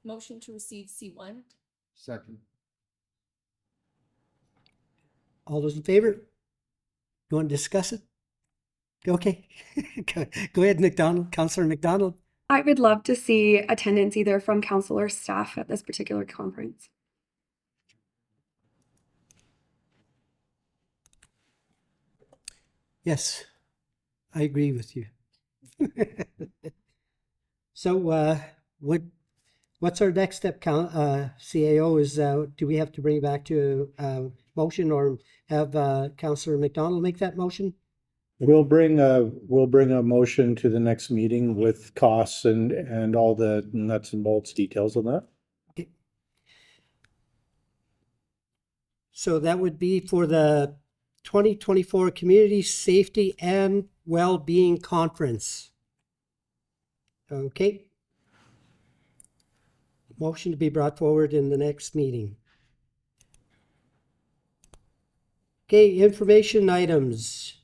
Motion to receive C1. Second. All those in favor? You want to discuss it? Okay. Go ahead, McDonald. Councillor McDonald. I would love to see attendance either from council or staff at this particular conference. Yes, I agree with you. So what's our next step, CAO? Is do we have to bring it back to motion, or have Councillor McDonald make that motion? We'll bring a motion to the next meeting with costs and all the nuts and bolts details on that. Okay. So that would be for the 2024 Community Safety and Well-Being Conference. Okay. Motion to be brought forward in the next meeting. Okay, information items.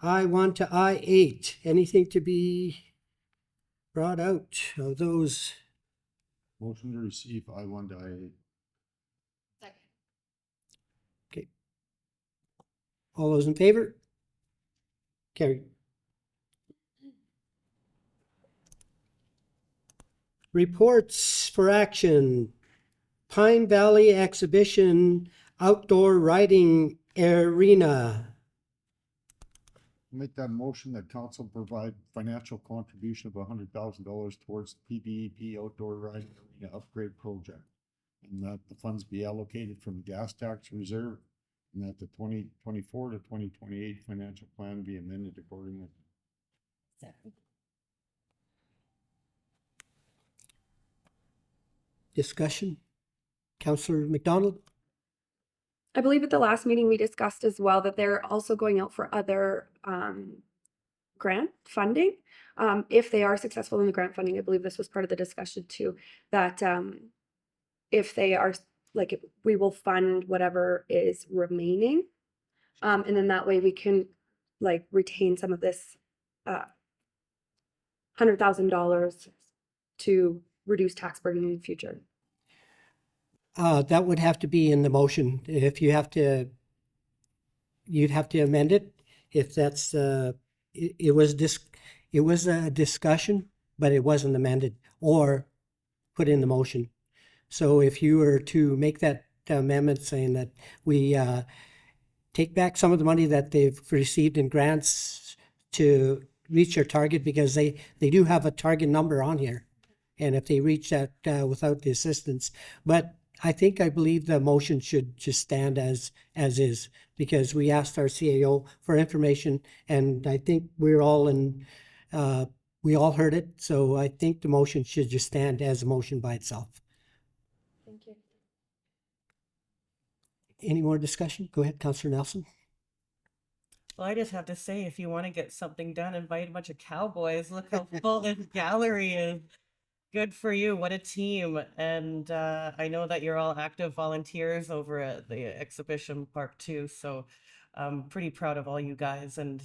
I1 to I8. Anything to be brought out of those? Motion to receive I1 to I8. Second. Okay. All those in favor? Carried. Reports for action. Pine Valley Exhibition Outdoor Riding Arena. Make that motion that council provide financial contribution of $100,000 towards the PBEP outdoor riding arena upgrade project. And that the funds be allocated from the gas tax reserve, and that the 2024 to 2028 financial plan be amended accordingly. Second. Discussion. Councillor McDonald? I believe at the last meeting we discussed as well that they're also going out for other grant funding. If they are successful in the grant funding, I believe this was part of the discussion too, that if they are, like, we will fund whatever is remaining. And then that way we can like retain some of this $100,000 to reduce tax burden in the future. That would have to be in the motion. If you have to, you'd have to amend it. If that's, it was a discussion, but it wasn't amended or put in the motion. So if you were to make that amendment saying that we take back some of the money that they've received in grants to reach their target, because they do have a target number on here. And if they reach that without the assistance, but I believe the motion should just stand as is, because we asked our CAO for information, and I think we're all in, we all heard it. So I think the motion should just stand as a motion by itself. Thank you. Any more discussion? Go ahead, Councillor Nelson. Well, I just have to say, if you want to get something done, invite a bunch of cowboys. Look how full this gallery is. Good for you. What a team. And I know that you're all active volunteers over at the exhibition park too. So I'm pretty proud of all you guys. And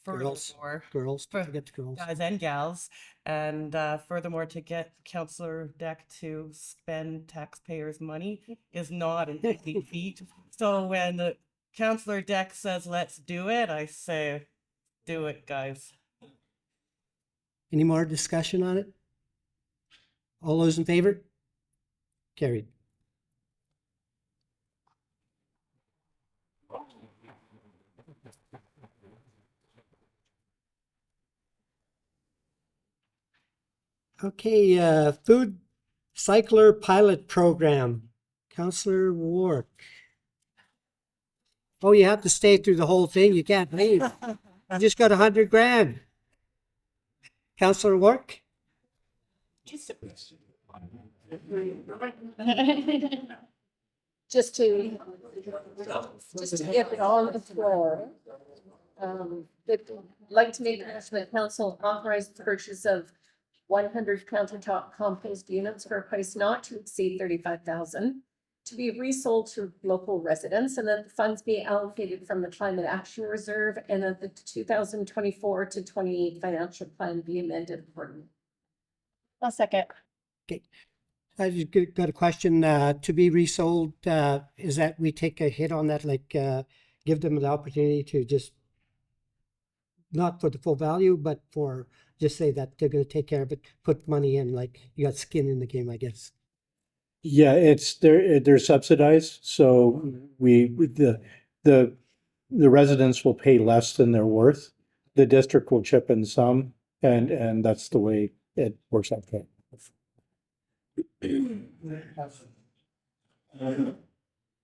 furthermore, Girls, don't forget the girls. guys and gals. And furthermore, to get Councillor Deck to spend taxpayers' money is not an easy feat. So when Councillor Deck says, let's do it, I say, do it, guys. Any more discussion on it? All those in favor? Carried. Okay, food cycler pilot program. Councillor Wark. Oh, you have to stay through the whole thing. You can't leave. You just got $100,000. Councillor Wark? Just to get it on the floor. I'd like to make the council authorize the purchase of 100 countertop compost units for a price not to exceed 35,000 to be resold to local residents, and that the funds be allocated from the Climate Action Reserve, and that the 2024 to 28 financial plan be amended accordingly. I'll second. Okay. I just got a question, to be resold, is that we take a hit on that, like, give them the opportunity to just, not for the full value, but for just say that they're gonna take care of it, put money in, like you got skin in the game, I guess. Yeah, they're subsidized, so the residents will pay less than they're worth. The district will chip in some, and that's the way it works out.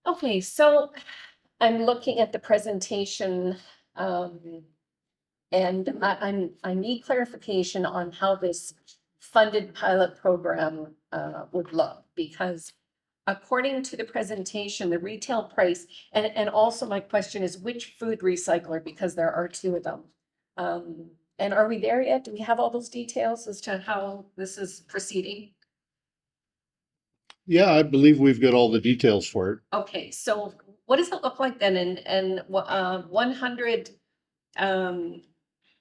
Okay, so I'm looking at the presentation, and I need clarification on how this funded pilot program would look, because according to the presentation, the retail price, and also my question is which food recycler, because there are two of them. And are we there yet? Do we have all those details as to how this is proceeding? Yeah, I believe we've got all the details for it. Okay, so what does it look like then? And 100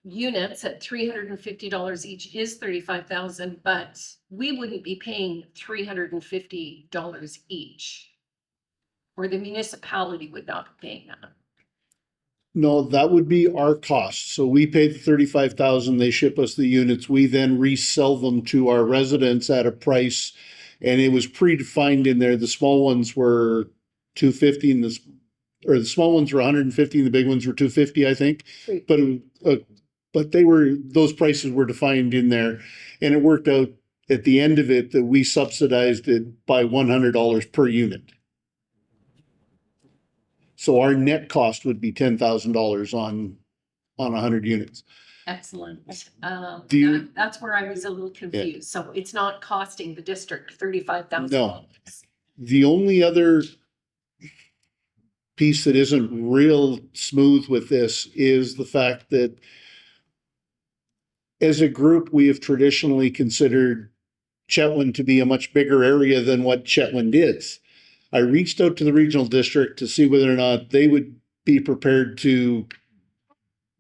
units at $350 each is 35,000, but we wouldn't be paying $350 each. Or the municipality would not be paying that. No, that would be our cost. So we pay the 35,000, they ship us the units, we then resell them to our residents at a price. And it was predefined in there. The small ones were $250 and the small ones were $150 and the big ones were $250, I think. Great. But those prices were defined in there, and it worked out at the end of it that we subsidized it by $100 per unit. So our net cost would be $10,000 on 100 units. Excellent. That's where I was a little confused. So it's not costing the district $35,000. No. The only other piece that isn't real smooth with this is the fact that as a group, we have traditionally considered Chetwynd to be a much bigger area than what Chetwynd is. I reached out to the regional district to see whether or not they would be prepared to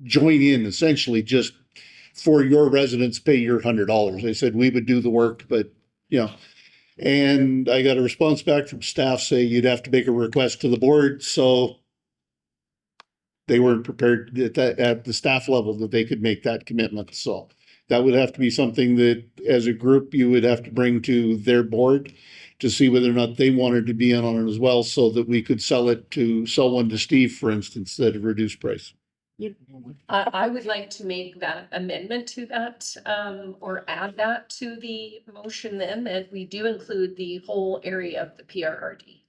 join in, essentially just for your residents, pay your $100. They said we would do the work, but you know, and I got a response back from staff saying you'd have to make a request to the board. So they weren't prepared at the staff level that they could make that commitment. So that would have to be something that as a group you would have to bring to their board to see whether or not they wanted to be in on it as well, so that we could sell one to Steve, for instance, at a reduced price. I would like to make that amendment to that, or add that to the motion then, that we do include the whole area of the PRRD.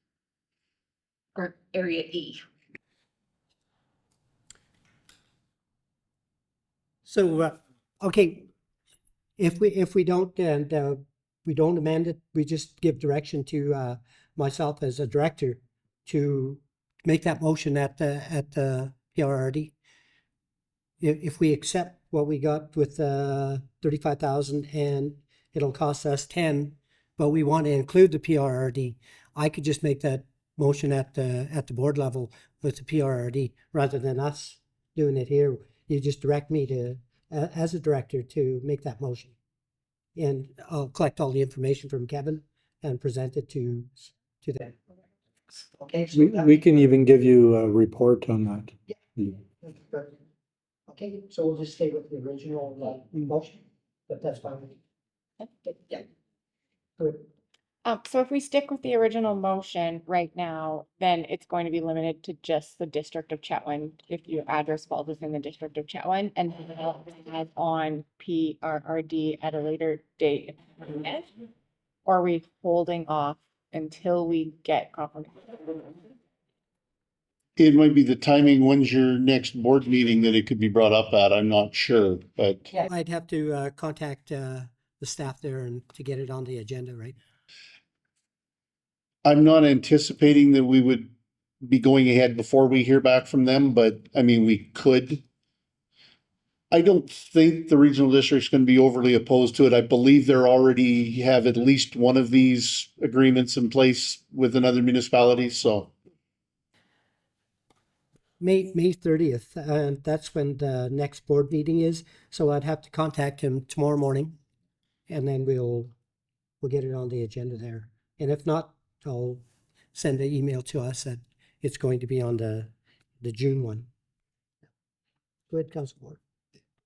Or area E. So, okay, if we don't, and we don't amend it, we just give direction to myself as a director to make that motion at the PRRD. If we accept what we got with 35,000 and it'll cost us 10, but we want to include the PRRD, I could just make that motion at the board level with the PRRD rather than us doing it here. You just direct me to, as a director, to make that motion. And I'll collect all the information from Kevin and present it to them. Okay. So We can even give you a report on that. Okay, so we'll just stay with the original motion, but that's fine. Yeah. Good. So if we stick with the original motion right now, then it's going to be limited to just the district of Chetwynd if your address falls within the district of Chetwynd, and we'll add on PRRD at a later date. Or are we holding off until we get confirmation? It might be the timing. When's your next board meeting that it could be brought up at? I'm not sure, but I'd have to contact the staff there and to get it on the agenda, right? I'm not anticipating that we would be going ahead before we hear back from them, but I mean, we could. I don't think the regional district's going to be overly opposed to it. I believe they're already have at least one of these agreements in place with another municipality, so. May 30th, and that's when the next board meeting is. So I'd have to contact him tomorrow morning, and then we'll get it on the agenda there. And if not, I'll send an email to us that it's going to be on the June one. Go ahead, Council Board.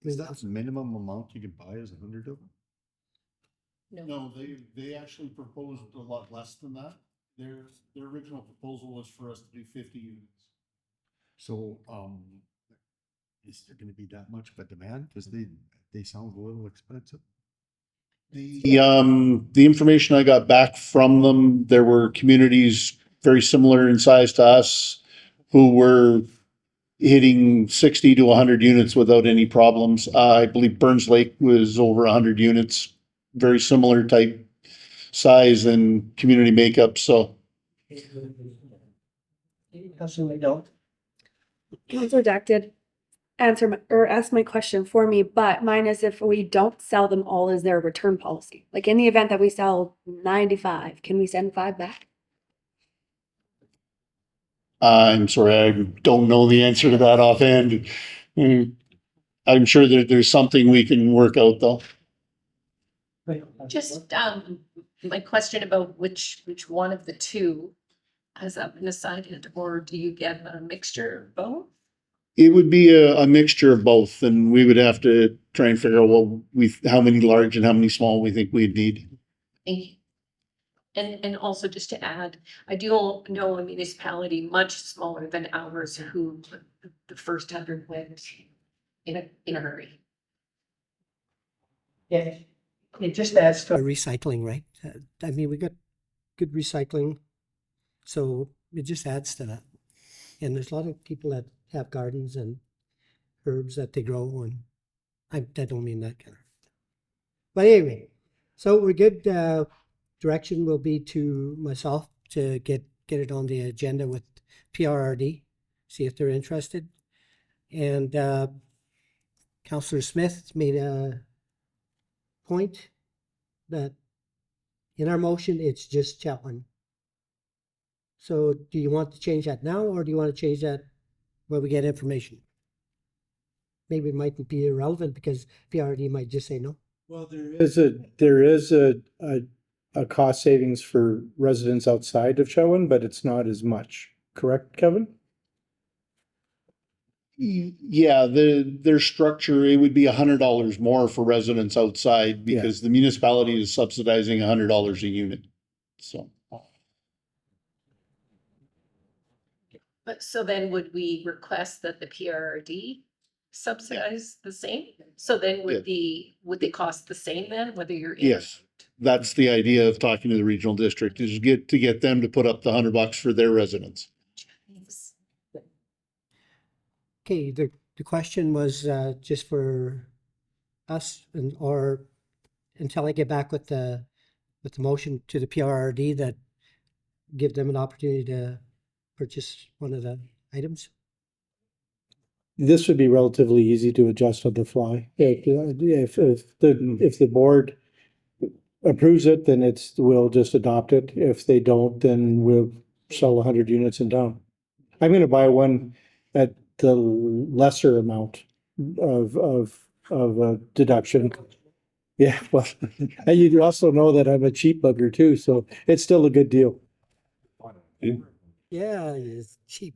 Is that the minimum amount you can buy is 100 of them? No, they actually proposed a lot less than that. Their original proposal was for us to do 50 units. So, is there gonna be that much of a demand? Cause they sound a little expensive. The information I got back from them, there were communities very similar in size to us who were hitting 60 to 100 units without any problems. I believe Burns Lake was over 100 units, very similar type size and community makeup, so. Councilor McDonald? Councilor Dack did answer or ask my question for me, but mine is if we don't sell them all, is there a return policy? Like in the event that we sell 95, can we send 5 back? I'm sorry, I don't know the answer to that offhand. I'm sure that there's something we can work out though. Just, my question about which one of the two has that been decided, or do you get a mixture of both? It would be a mixture of both, and we would have to try and figure out how many large and how many small we think we'd need. Thank you. And also just to add, I do know a municipality much smaller than ours who the first 100 went in a hurry. Yeah. It just adds to. Recycling, right? I mean, we got good recycling, so it just adds to that. And there's a lot of people that have gardens and herbs that they grow, and I don't mean that kind of. But anyway, so we're good. Direction will be to myself to get it on the agenda with PRRD, see if they're interested. And Councillor Smith made a point that in our motion, it's just Chetwynd. So do you want to change that now, or do you want to change that when we get information? Maybe it might be irrelevant because PRD might just say no. Well, there is a cost savings for residents outside of Chetwynd, but it's not as much. Correct, Kevin? Yeah, their structure, it would be $100 more for residents outside because the municipality is subsidizing $100 a unit. So. But so then would we request that the PRRD subsidize the same? So then would they cost the same then, whether you're in? Yes, that's the idea of talking to the regional district is get them to put up the $100 for their residents. Okay, the question was just for us or until I get back with the motion to the PRRD that give them an opportunity to purchase one of the items. This would be relatively easy to adjust on the fly. If the board approves it, then we'll just adopt it. If they don't, then we'll sell 100 units in town. I'm going to buy one at the lesser amount of deduction. Yeah, well, and you also know that I'm a cheap bugger too, so it's still a good deal. Yeah, it's cheap.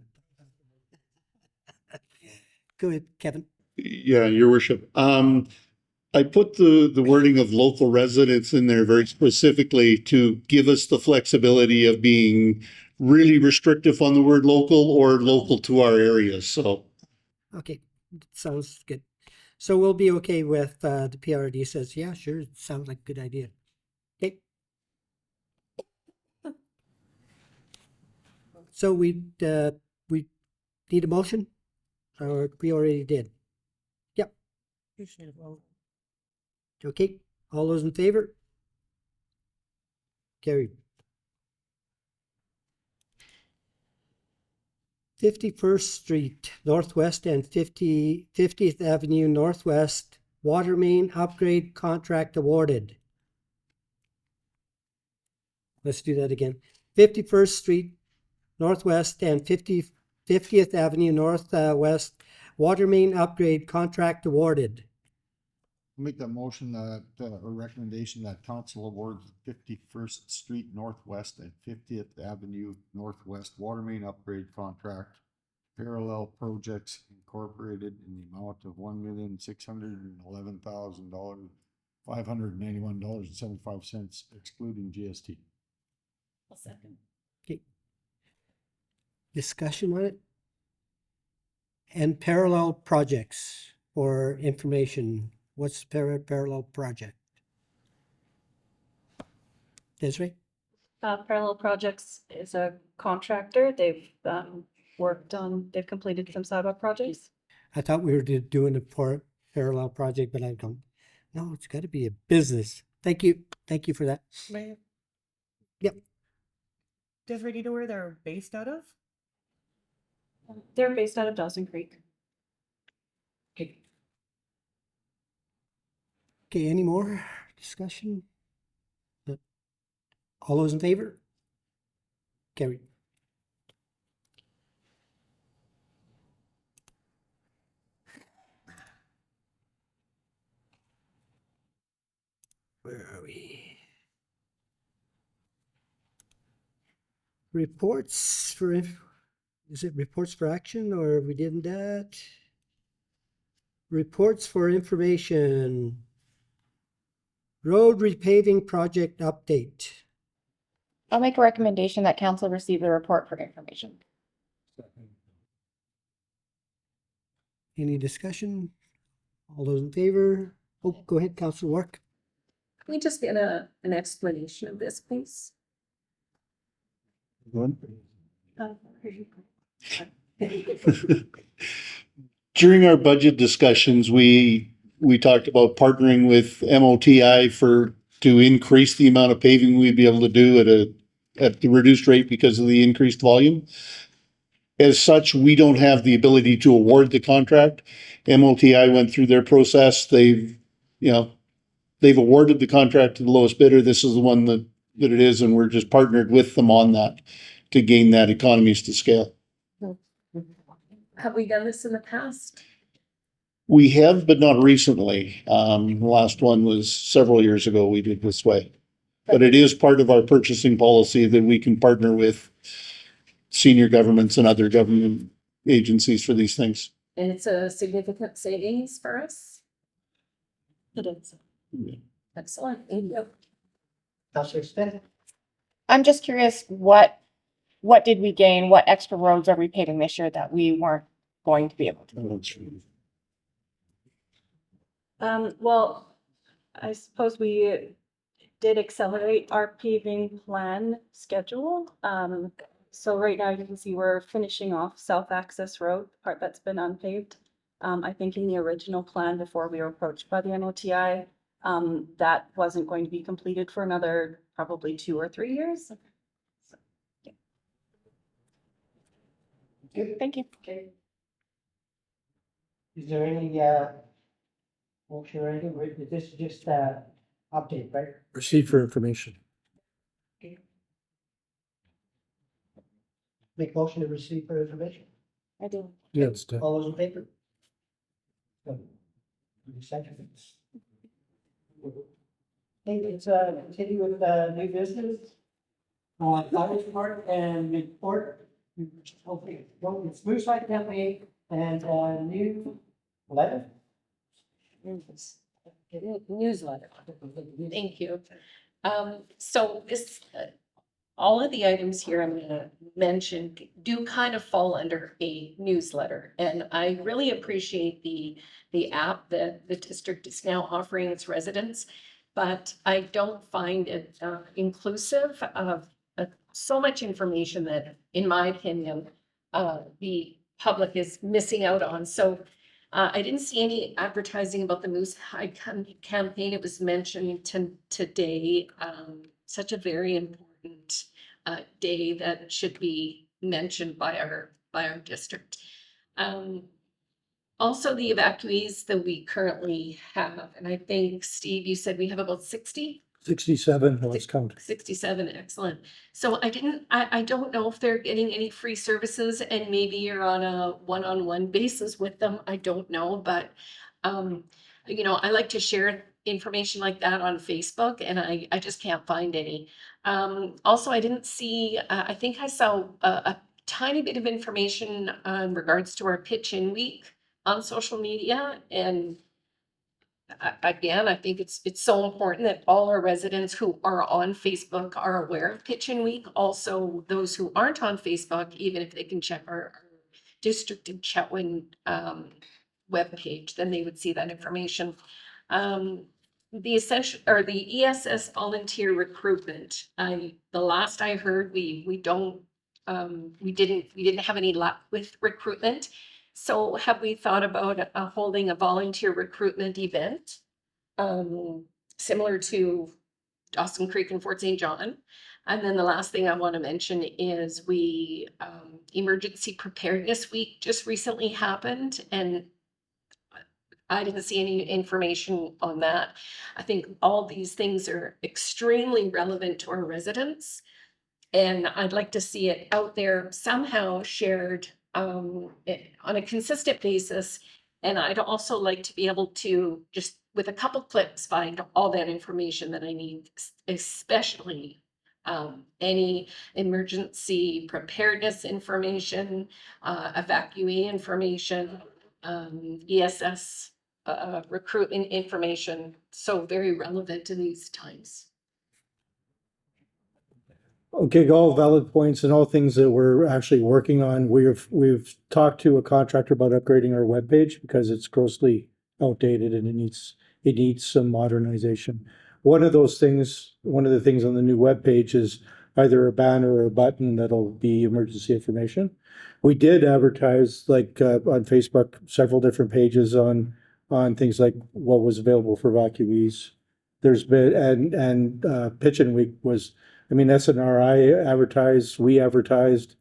Go ahead, Kevin. Yeah, your worship. I put the wording of local residents in there very specifically to give us the flexibility of being really restrictive on the word local or local to our area. So. Okay, sounds good. So we'll be okay with the PRD says, yeah, sure, sounds like a good idea. Okay. So we need a motion, or we already did? Yep. Okay, all those in favor? Carried. 51st Street Northwest and 50th Avenue Northwest water main upgrade contract awarded. Let's do that again. 51st Street Northwest and 50th Avenue Northwest water main upgrade contract awarded. Make that motion that, a recommendation that council awards 51st Street Northwest and 50th Avenue Northwest water main upgrade contract, Parallel Projects Incorporated, in the amount of $1,611,000, $581.75, excluding GST. I'll second. Okay. Discussion on it? And Parallel Projects for information. What's Parallel Project? Desiree? Parallel Projects is a contractor. They've they've completed some sidewalk projects. I thought we were doing a Parallel Project, but I don't. No, it's got to be a business. Thank you. Thank you for that. Yep. Desiree, do you know where they're based out of? They're based out of Dawson Creek. Okay, any more discussion? All those in favor? Carried. Where are we? Reports for, is it reports for action or we didn't that? Reports for information. Road repaving project update. I'll make a recommendation that council receive the report for information. Any discussion? All those in favor? Oh, go ahead, Councilor Work. Can we just get an explanation of this, please? During our budget discussions, we talked about partnering with MOTI to increase the amount of paving we'd be able to do at the reduced rate because of the increased volume. As such, we don't have the ability to award the contract. MOTI went through their process. They've, they've awarded the contract to the lowest bidder. This is the one that it is, and we're just partnered with them on that to gain that economies to scale. Have we done this in the past? We have, but not recently. The last one was several years ago we did this way. But it is part of our purchasing policy that we can partner with senior governments and other government agencies for these things. And it's a significant savings for us? It is. Excellent, thank you. Councillor Smith? I'm just curious, what did we gain? What extra roads are we paving this year that we weren't going to be able to? Well, I suppose we did accelerate our paving plan schedule. So right now you can see we're finishing off South Access Road, part that's been unpaved. I think in the original plan before we were approached by the NOTI, that wasn't going to be completed for another probably 2 or 3 years. Thank you. Okay. Is there any, motion or anything, is this just, update, right? Proceed for information. Make motion to receive for information? I do. Yeah, it's done. All those in favor? Good. Seconds. Okay, let's, continue with, new business. Knowledge report and report. Okay, well, it's Blue Side Campaign and, new letter. Newsletter. Thank you. So this, all of the items here I'm gonna mention do kind of fall under a newsletter. And I really appreciate the app that the district is now offering its residents. But I don't find it inclusive of so much information that, in my opinion, the public is missing out on. So I didn't see any advertising about the Moose High campaign. It was mentioned today. Such a very important day that should be mentioned by our district. Also, the evacuees that we currently have, and I think, Steve, you said we have about 60? 67, let's count. 67, excellent. So I don't know if they're getting any free services, and maybe you're on a one-on-one basis with them. I don't know, but you know, I like to share information like that on Facebook, and I just can't find any. Also, I didn't see, I think I saw a tiny bit of information in regards to our pitch-in week on social media, and again, I think it's so important that all our residents who are on Facebook are aware of Pitch-in Week. Also, those who aren't on Facebook, even if they can check our District of Chetwynd webpage, then they would see that information. The essential or the ESS volunteer recruitment. The last I heard, we didn't have any luck with recruitment. So have we thought about holding a volunteer recruitment event similar to Dawson Creek and Fort St. John? And then the last thing I want to mention is Emergency Preparedness Week just recently happened, and I didn't see any information on that. I think all these things are extremely relevant to our residents, and I'd like to see it out there somehow shared on a consistent basis. And I'd also like to be able to just with a couple clicks find all that information that I need, especially any emergency preparedness information, evacuee information, ESS recruitment information. So very relevant to these times. Okay, all valid points and all things that we're actually working on. We've talked to a contractor about upgrading our webpage because it's grossly outdated and it needs some modernization. One of the things on the new webpage is either a banner or a button that'll be emergency information. We did advertise like on Facebook several different pages on things like what was available for evacuees. There's been and Pitch-in Week was. I mean, SNRI advertised, we advertised,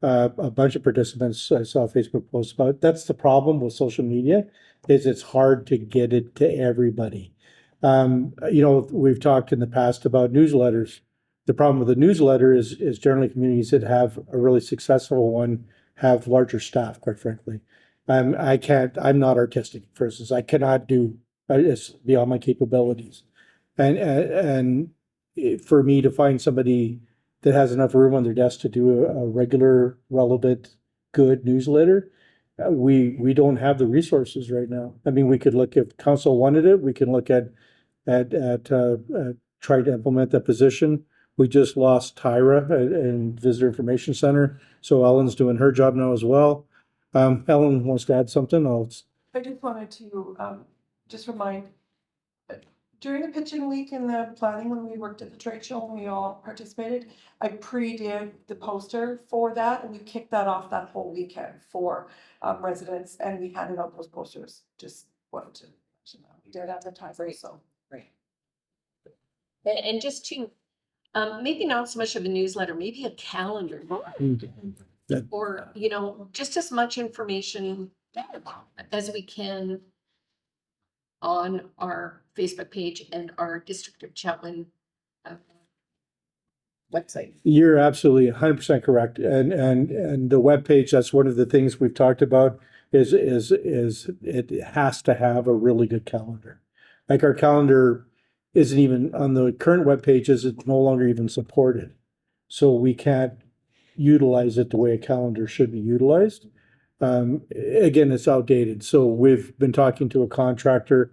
a bunch of participants I saw Facebook posts about. That's the problem with social media, is it's hard to get it to everybody. We've talked in the past about newsletters. The problem with the newsletter is generally communities that have a really successful one have larger staff, quite frankly. I'm not artistic, for instance. I cannot do, it's beyond my capabilities. And for me to find somebody that has enough room on their desk to do a regular, relevant, good newsletter, we don't have the resources right now. I mean, we could look, if council wanted it, we can look at try to implement that position. We just lost Tyra in Visitor Information Center, so Ellen's doing her job now as well. Ellen wants to add something. I just wanted to, just remind, during the pitching week and the planning, when we worked at the trade show, and we all participated, I pre-did the poster for that, and we kicked that off that whole weekend for residents, and we handed out those posters. Just wanted to mention that. We did advertise it, so. Right. And just to, maybe not so much of a newsletter, maybe a calendar. Or, just as much information as we can on our Facebook page and our District of Chetwynd website. You're absolutely 100% correct. And the webpage, that's one of the things we've talked about is it has to have a really good calendar. Like our calendar isn't even on the current webpages, it's no longer even supported. So we can't utilize it the way a calendar should be utilized. Again, it's outdated. So we've been talking to a contractor.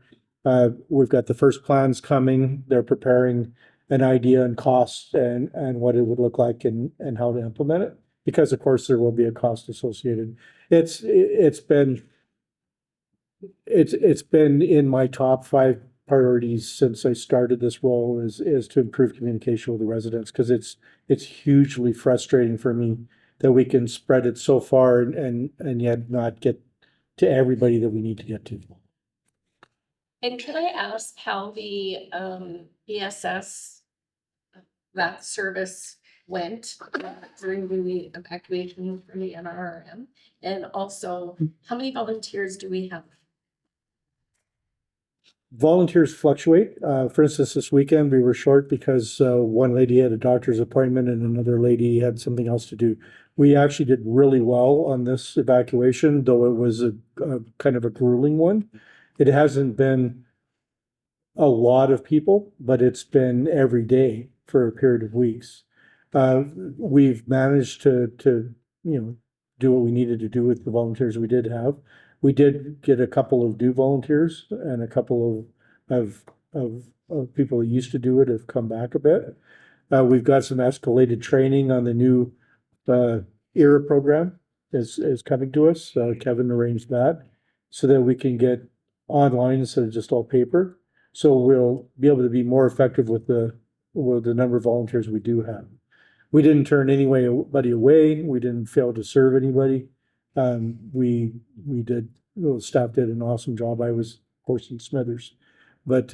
We've got the first plans coming. They're preparing an idea and costs and what it would look like and how to implement it. Because of course there will be a cost associated. It's been in my top 5 priorities since I started this role is to improve communication with the residents, because it's hugely frustrating for me that we can spread it so far and yet not get to everybody that we need to get to. And can I ask how the ESS, that service went during the evacuation from the NRM? And also, how many volunteers do we have? Volunteers fluctuate. For instance, this weekend we were short because one lady had a doctor's appointment and another lady had something else to do. We actually did really well on this evacuation, though it was a kind of a grueling one. It hasn't been a lot of people, but it's been every day for a period of weeks. We've managed to do what we needed to do with the volunteers we did have. We did get a couple of new volunteers, and a couple of people that used to do it have come back a bit. We've got some escalated training on the new ERA program is coming to us. Kevin arranged that so that we can get online instead of just all paper. So we'll be able to be more effective with the number of volunteers we do have. We didn't turn anybody away. We didn't fail to serve anybody. We did, the staff did an awesome job. I was, of course, in Smithers, but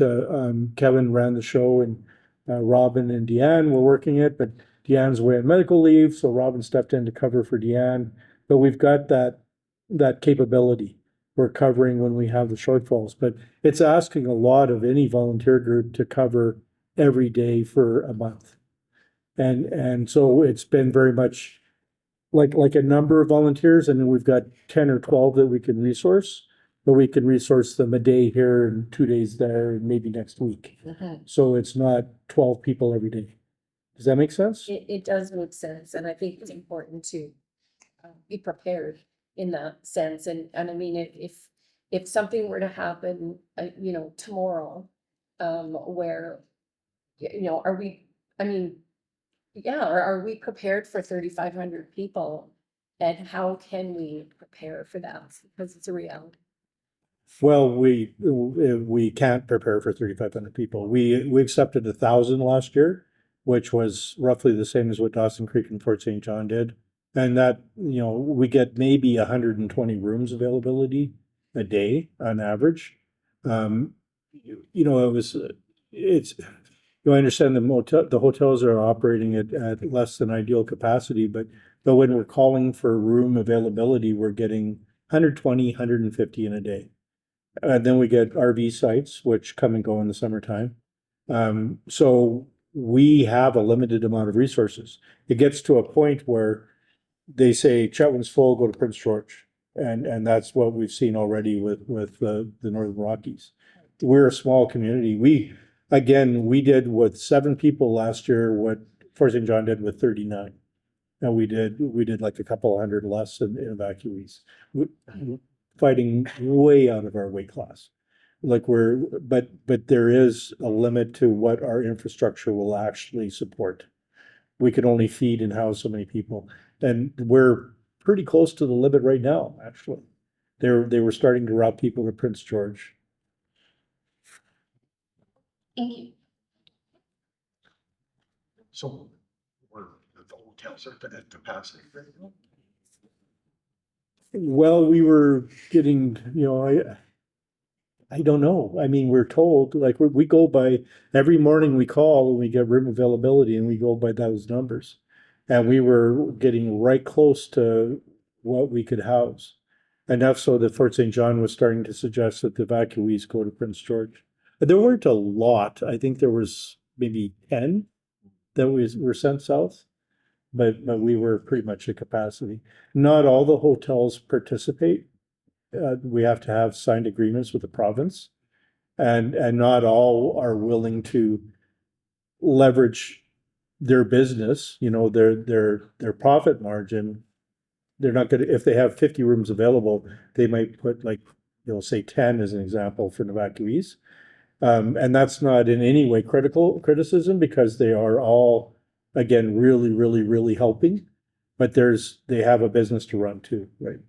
Kevin ran the show, and Robin and Deanne were working it, but Deanne's away on medical leave, so Robin stepped in to cover for Deanne. But we've got that capability. We're covering when we have the shortfalls, but it's asking a lot of any volunteer group to cover every day for a month. And so it's been very much like a number of volunteers, and then we've got 10 or 12 that we can resource, but we can resource them a day here and 2 days there and maybe next week. So it's not 12 people every day. Does that make sense? It does make sense, and I think it's important to be prepared in that sense. And I mean, if something were to happen, tomorrow, where, are we, are we prepared for 3,500 people? And how can we prepare for that? Because it's a reality. Well, we can't prepare for 3,500 people. We accepted 1,000 last year, which was roughly the same as what Dawson Creek and Fort St. John did. And that, we get maybe 120 rooms availability a day on average. I understand the hotels are operating at less than ideal capacity, but when we're calling for room availability, we're getting 120, 150 in a day. Then we get RV sites, which come and go in the summertime. So we have a limited amount of resources. It gets to a point where they say Chetwynd's full, go to Prince George. And that's what we've seen already with the Northern Rockies. We're a small community. We did with 7 people last year what Fort St. John did with 39. And we did like a couple hundred less in evacuees. Fighting way out of our weight class. Like but there is a limit to what our infrastructure will actually support. We can only feed and house so many people. And we're pretty close to the limit right now, actually. They were starting to route people to Prince George. Thank you. So we're, the hotels are at capacity right now? Well, we were getting, I don't know. I mean, we're told, like, we go by, every morning we call and we get room availability and we go by those numbers. And we were getting right close to what we could house. Enough so that Fort St. John was starting to suggest that the evacuees go to Prince George. But there weren't a lot. I think there was maybe 10 that were sent south. But we were pretty much at capacity. Not all the hotels participate. We have to have signed agreements with the province, and not all are willing to leverage their business, their profit margin. They're not gonna, if they have 50 rooms available, they might put like, say 10 as an example for evacuees. And that's not in any way criticism, because they are all, again, really, really, really helping. But they have a business to run too, right?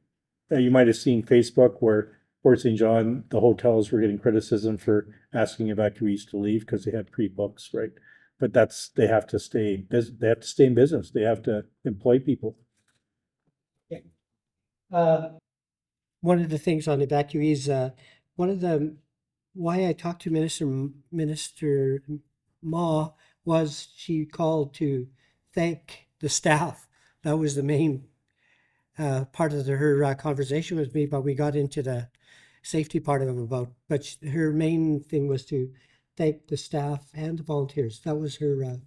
You might have seen Facebook where Fort St. John, the hotels were getting criticism for asking evacuees to leave because they had pre-books, right? But they have to stay in business. They have to employ people. One of the things on evacuees, why I talked to Minister Ma was she called to thank the staff. That was the main part of her conversation with me, but we got into the safety part of it her main thing was to thank the staff and the volunteers. That was her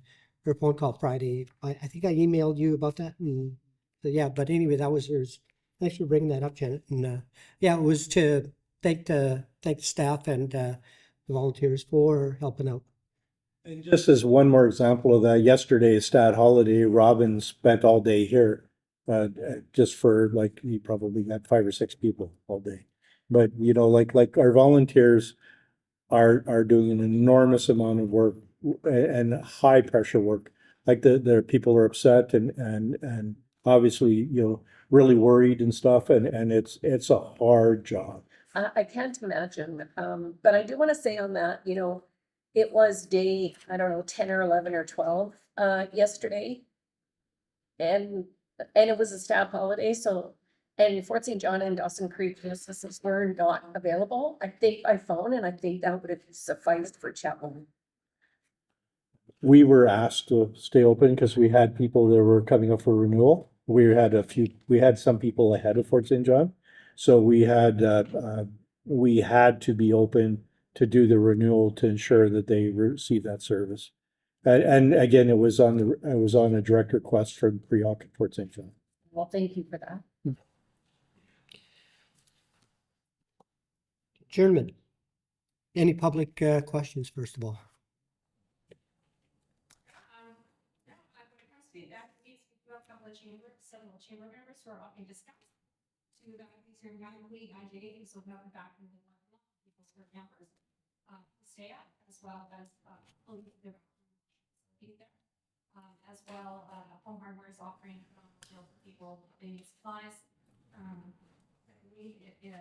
phone call Friday. I think I emailed you about that, and but anyway, that was hers. Thanks for bringing that up, Janet. And it was to thank the staff and the volunteers for helping out. And just as one more example of that, yesterday, Stat Holiday, Robin spent all day here. Just for, like, he probably got 5 or 6 people all day. But like our volunteers are doing an enormous amount of work and high pressure work. Like the people are upset and obviously, really worried and stuff, and it's a hard job. I can't imagine, but I do want to say on that, it was day, I don't know, 10 or 11 or 12 yesterday. And it was a staff holiday, so, and Fort St. John and Dawson Creek businesses were not available, I think, by phone, and I think that would have sufficed for Chetwynd. We were asked to stay open because we had people that were coming up for renewal. We had some people ahead of Fort St. John. So we had to be open to do the renewal to ensure that they receive that service. And again, it was on a direct request from Pre-Hawk at Fort St. John. Well, thank you for that. Adjournment. Any public questions, first of all? Several chamber members who are often discussed to that these are non-league IJA, so we have back in the people serve members stay up as well as be there. As well, Home Hardware is offering people they need supplies. It is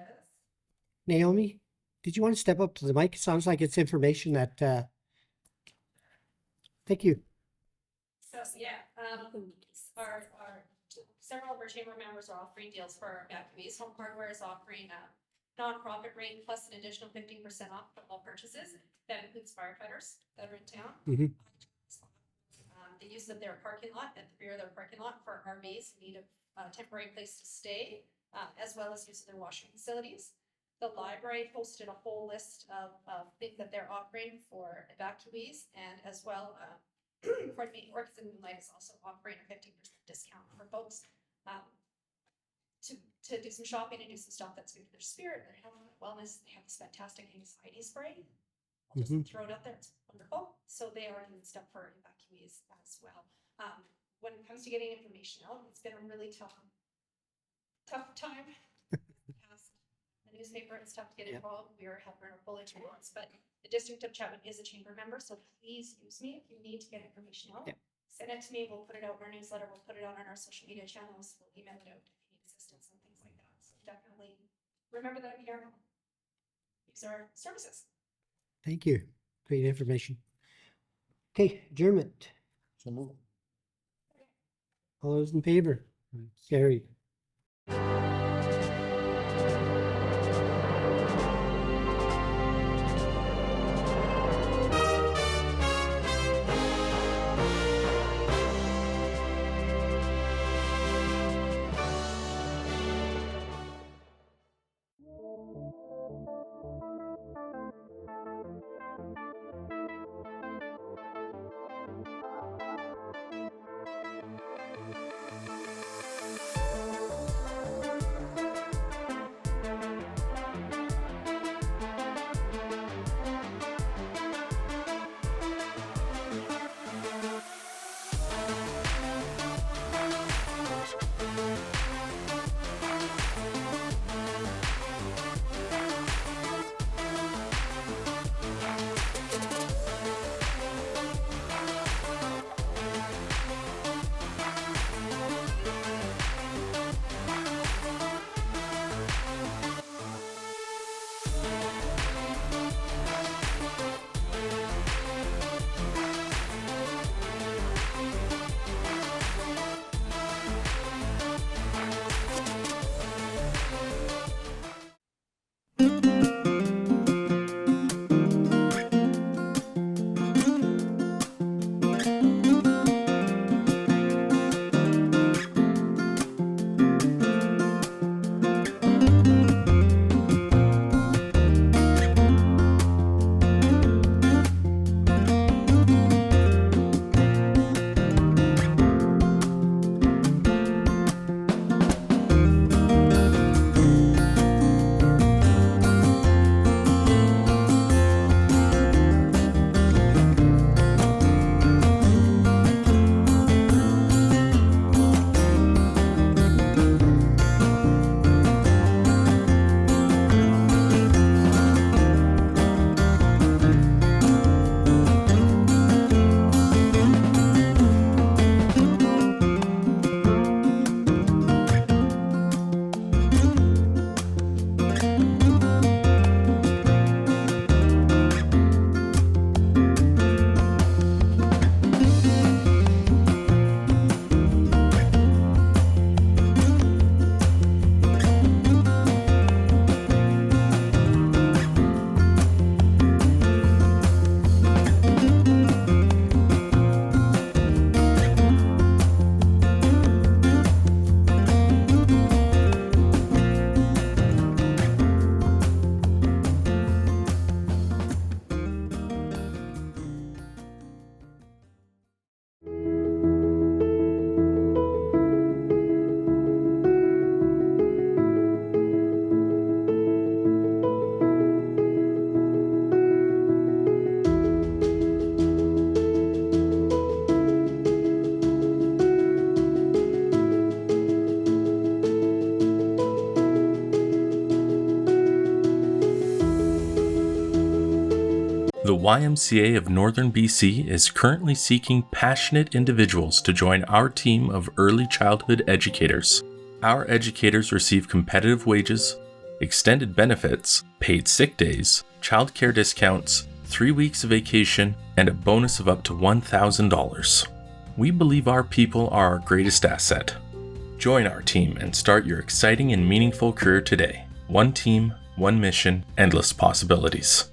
Naomi, did you want to step up to the mic? It sounds like it's information that thank you. so several of our chamber members are offering deals for our evacuees. Home Hardware is offering a nonprofit rate plus an additional 15% off for all purchases. That includes firefighters that are in town. Mhm. The use of their parking lot at the rear of their parking lot for RVs in need of a temporary place to stay, as well as use of their washing facilities. The library posted a whole list of things that they're offering for evacuees, and as well, pardon me, Orchids and Moonlight is also offering a 50% discount for folks to do some shopping and do some stuff that's good for their spirit, their health, and wellness. They have this fantastic anxiety spray. I'll just throw it out there. It's wonderful. So they are doing stuff for evacuees as well. When it comes to getting information out, it's been a really tough time. Past the newspaper, it's tough to get involved. We are helping our bullet response, but the District of Chetwynd is a chamber member, so please use me if you need to get information out. Send it to me. We'll put it out in our newsletter. We'll put it out on our social media channels. We'll email it out if you need assistance and things like that. So definitely remember that I'm here. Use our services. Thank you. Great information. Okay, adjournment. So move. All those in favor? Carried. The YMCA of Northern BC is currently seeking passionate individuals to join our team of early childhood educators. Our educators receive competitive wages, extended benefits, paid sick days, childcare discounts, 3 weeks of vacation, and a bonus of up to $1,000. We believe our people are our greatest asset. Join our team and start your exciting and meaningful career today. One team, one mission, endless possibilities.